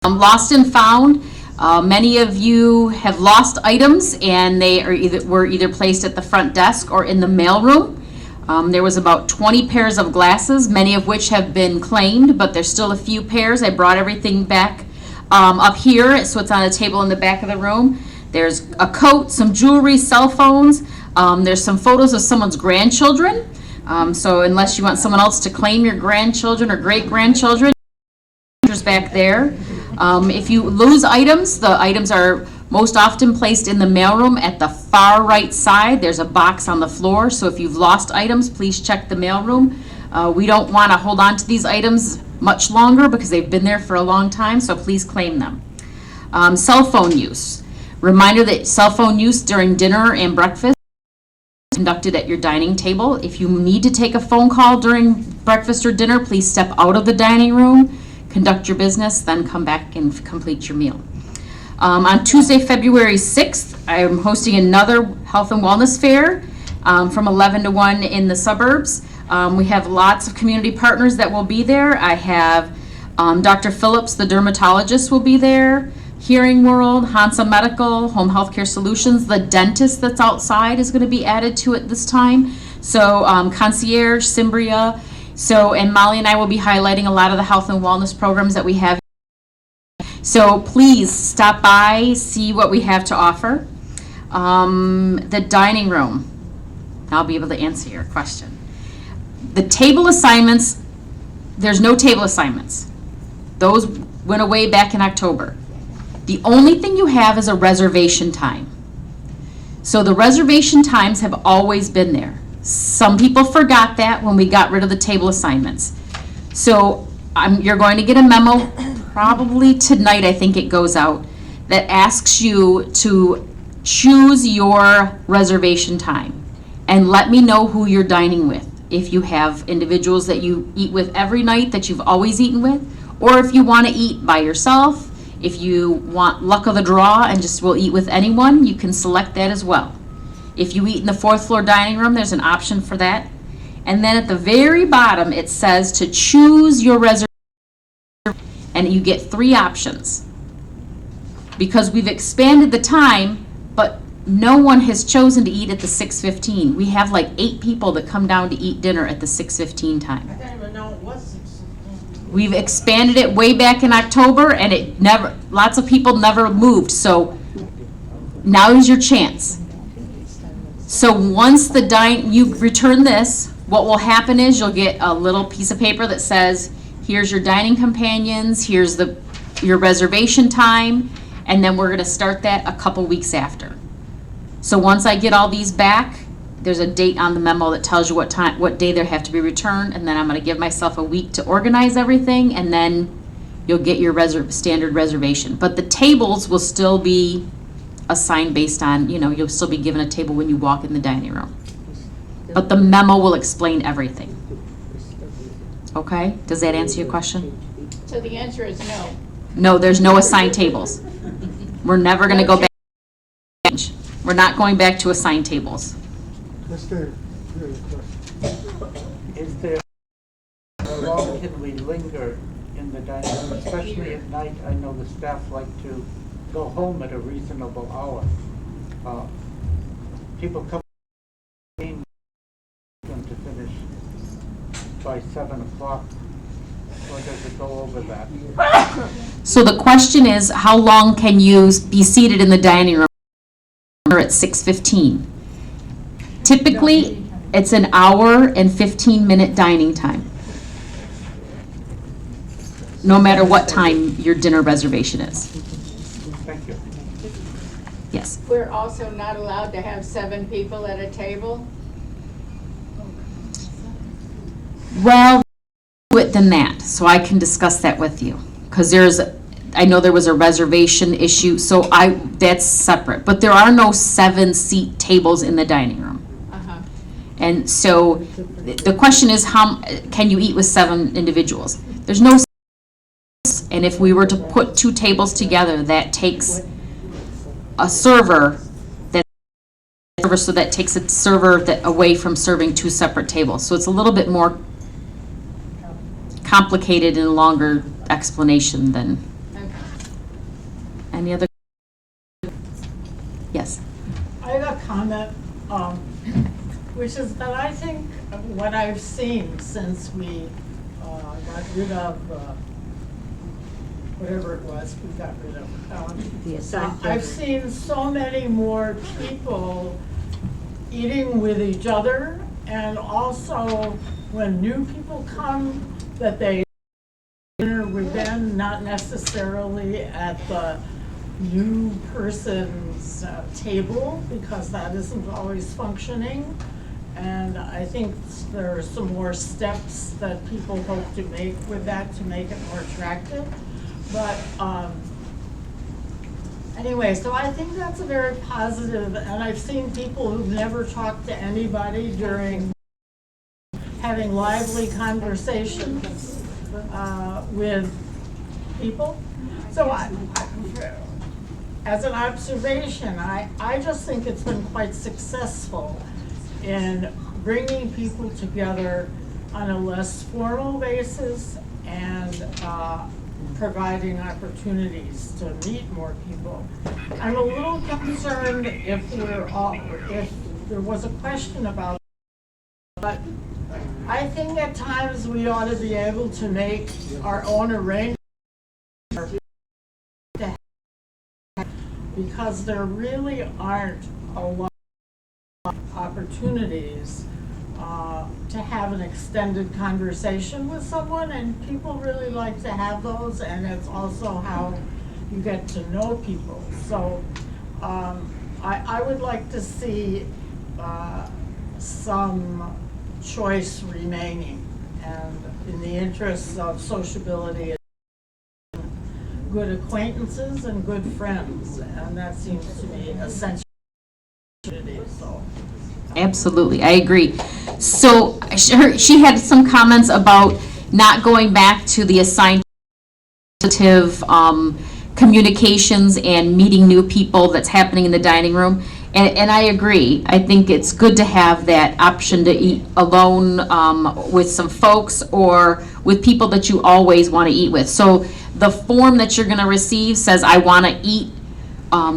Lost and found. Many of you have lost items, and they were either placed at the front desk or in the mailroom. There was about 20 pairs of glasses, many of which have been claimed, but there's still a few pairs. I brought everything back up here, so it's on a table in the back of the room. There's a coat, some jewelry, cell phones. There's some photos of someone's grandchildren. So unless you want someone else to claim your grandchildren or great-grandchildren, back there. If you lose items, the items are most often placed in the mailroom at the far right side. There's a box on the floor, so if you've lost items, please check the mailroom. We don't want to hold on to these items much longer because they've been there for a long time, so please claim them. Cell phone use. Reminder that cell phone use during dinner and breakfast is conducted at your dining table. If you need to take a phone call during breakfast or dinner, please step out of the dining room, conduct your business, then come back and complete your meal. On Tuesday, February 6th, I am hosting another health and wellness fair from 11 to 1 in the suburbs. We have lots of community partners that will be there. I have Dr. Phillips, the dermatologist, will be there. Hearing World, Hansa Medical, Home Healthcare Solutions, the dentist that's outside is going to be added to it this time. So concierge, Cimbria. So, and Molly and I will be highlighting a lot of the health and wellness programs that we have. So please stop by, see what we have to offer. The dining room, I'll be able to answer your question. The table assignments, there's no table assignments. Those went away back in October. The only thing you have is a reservation time. So the reservation times have always been there. Some people forgot that when we got rid of the table assignments. So you're going to get a memo probably tonight, I think it goes out, that asks you to choose your reservation time and let me know who you're dining with. If you have individuals that you eat with every night that you've always eaten with, or if you want to eat by yourself, if you want luck of the draw and just will eat with anyone, you can select that as well. If you eat in the 4th floor dining room, there's an option for that. And then at the very bottom, it says to choose your reservation, and you get 3 options. Because we've expanded the time, but no one has chosen to eat at the 6:15. We have like 8 people that come down to eat dinner at the 6:15 time. I didn't even know it was 6:15. We've expanded it way back in October, and it never, lots of people never moved, so now is your chance. So once you return this, what will happen is you'll get a little piece of paper that says, here's your dining companions, here's your reservation time, and then we're gonna start that a couple weeks after. So once I get all these back, there's a date on the memo that tells you what day they have to be returned, and then I'm gonna give myself a week to organize everything, and then you'll get your standard reservation. But the tables will still be assigned based on, you'll still be given a table when you walk in the dining room. But the memo will explain everything. Okay? Does that answer your question? So the answer is no. No, there's no assigned tables. We're never gonna go back. We're not going back to assigned tables. Is there, how long can we linger in the dining room, especially at night? I know the staff like to go home at a reasonable hour. People come in to finish by 7 o'clock, or does it go over that? So the question is, how long can you be seated in the dining room at 6:15? Typically, it's an hour and 15-minute dining time, no matter what time your dinner reservation is. Thank you. Yes. We're also not allowed to have 7 people at a table. Well, than that, so I can discuss that with you, because I know there was a reservation issue, so that's separate, but there are no 7-seat tables in the dining room. And so the question is, how can you eat with 7 individuals? There's no, and if we were to put 2 tables together, that takes a server, so that takes a server away from serving 2 separate tables. So it's a little bit more complicated and longer explanation than. Any other? Yes. I have a comment, which is that I think what I've seen since we got rid of whatever it was we got rid of. I've seen so many more people eating with each other, and also when new people come, that they dinner with them, not necessarily at the new person's table, because that isn't always functioning. And I think there are some more steps that people hope to make with that to make it more attractive. But anyway, so I think that's a very positive, and I've seen people who've never talked to anybody during having lively conversations with people. So as an observation, I just think it's been quite successful in bringing people together on a less formal basis and providing opportunities to meet more people. I'm a little concerned if there was a question about But I think at times we ought to be able to make our own arrangements because there really aren't a lot of opportunities to have an extended conversation with someone, and people really like to have those, and it's also how you get to know people. So I would like to see some choice remaining, and in the interests of sociability, good acquaintances and good friends, and that seems to me essential. So. Absolutely, I agree. So she had some comments about not going back to the assigned communications and meeting new people that's happening in the dining room. And I agree. I think it's good to have that option to eat alone with some folks or with people that you always want to eat with. So the form that you're going to receive says, I want to eat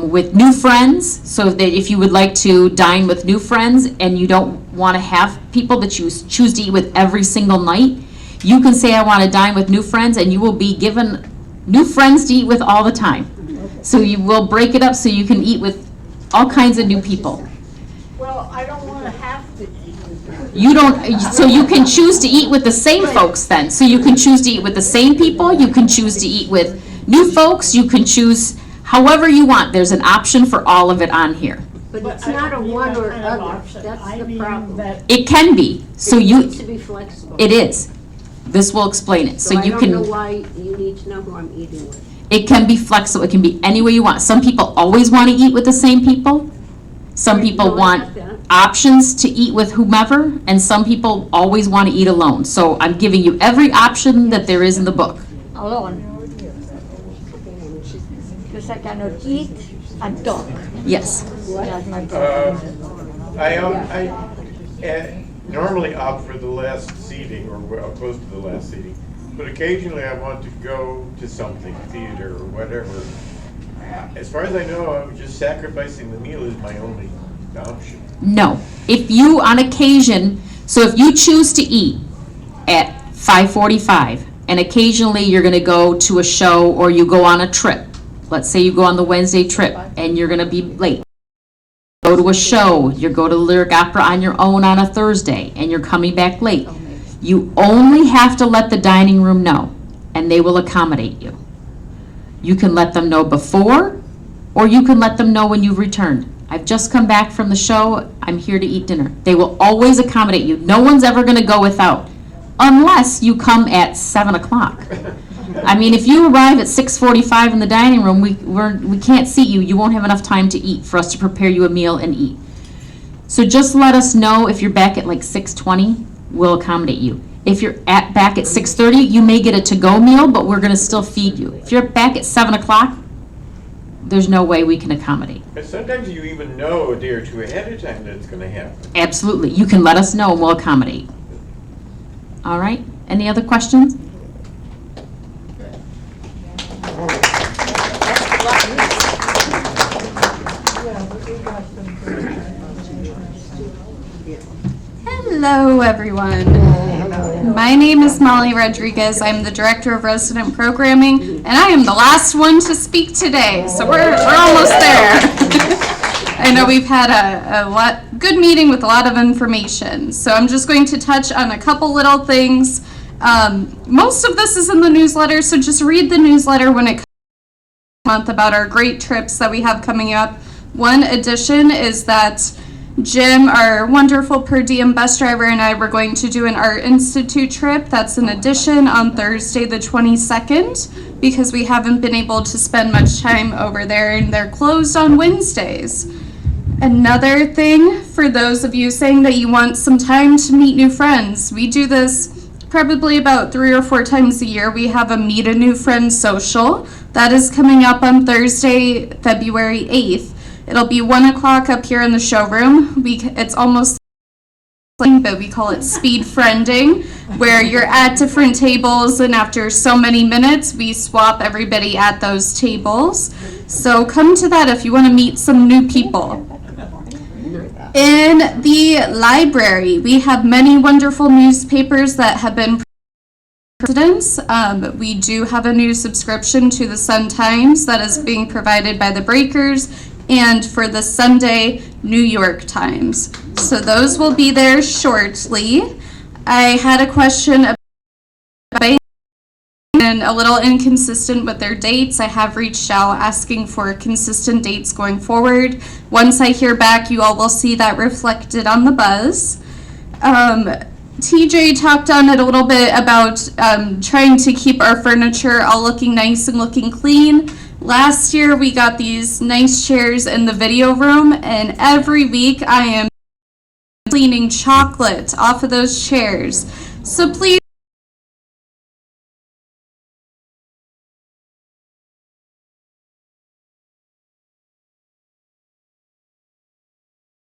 with new friends. So that if you would like to dine with new friends and you don't want to have people that you choose to eat with every single night, you can say, I want to dine with new friends, and you will be given new friends to eat with all the time. So you will break it up so you can eat with all kinds of new people. Well, I don't want to have to eat. You don't, so you can choose to eat with the same folks then. So you can choose to eat with the same people, you can choose to eat with new folks, you can choose however you want. There's an option for all of it on here. But it's not a one or other, that's the problem. It can be, so It you. needs to be flexible. It is. This will explain it, so I you don't can. know why you need to know who I'm eating with. It can be flexible, it can be any way you want. Some people always want to eat with the same people. Some people no, I want get that. options to eat with whomever, and some people always want to eat alone. So I'm giving you every option that there is in the book. Alone. Because I cannot eat and talk. Yes. That's my problem. I normally opt for the last seating, or well, close to the last seating, but occasionally I want to go to something, theater or whatever. As far as I know, just sacrificing the meal is my only option. No. If you, on occasion, so if you choose to eat at 5:45, and occasionally you're going to go to a show or you go on a trip, let's say you go on the Wednesday trip and you're going to be late. Go to a show, you go to Lyric Opera on your own on a Thursday, and you're coming back late. You only have to let the dining room know, and they will accommodate you. You can let them know before, or you can let them know when you've returned. I've just come back from the show, I'm here to eat dinner. They will always accommodate you. No one's ever going to go without, unless you come at 7 o'clock. I mean, if you arrive at 6:45 in the dining room, we can't seat you. You won't have enough time to eat for us to prepare you a meal and eat. So just let us know if you're back at like 6:20, we'll accommodate you. If you're back at 6:30, you may get a to-go meal, but we're going to still feed you. If you're back at 7 o'clock, there's no way we can accommodate. But sometimes you even know a day or two ahead of time that it's going to happen. Absolutely. You can let us know and we'll accommodate. All right. Any other questions? Hello, everyone. My name is Molly Rodriguez. I'm the Director of Resident Programming, and I am the last one to speak today, so we're almost there. I know we've had a good meeting with a lot of information, so I'm just going to touch on a couple little things. Most of this is in the newsletter, so just read the newsletter when it comes month about our great trips that we have coming up. One addition is that Jim, our wonderful per diem bus driver, and I were going to do an Art Institute trip. That's an addition on Thursday the 22nd, because we haven't been able to spend much time over there, and they're closed on Wednesdays. Another thing, for those of you saying that you want some time to meet new friends, we do this probably about 3 or 4 times a year. We have a Meet a New Friend social. That is coming up on Thursday, February 8th. It'll be 1 o'clock up here in the showroom. It's almost but we call it speed friending, where you're at different tables, and after so many minutes, we swap everybody at those tables. So come to that if you want to meet some new people. In the library, we have many wonderful newspapers that have been residents. We do have a new subscription to the Sun-Times that is being provided by the Breakers and for the Sunday New York Times. So those will be there shortly. I had a question about and a little inconsistent with their dates. I have reached out asking for consistent dates going forward. Once I hear back, you all will see that reflected on the buzz. TJ talked on it a little bit about trying to keep our furniture all looking nice and looking clean. Last year we got these nice chairs in the video room, and every week I am cleaning chocolate off of those chairs. So please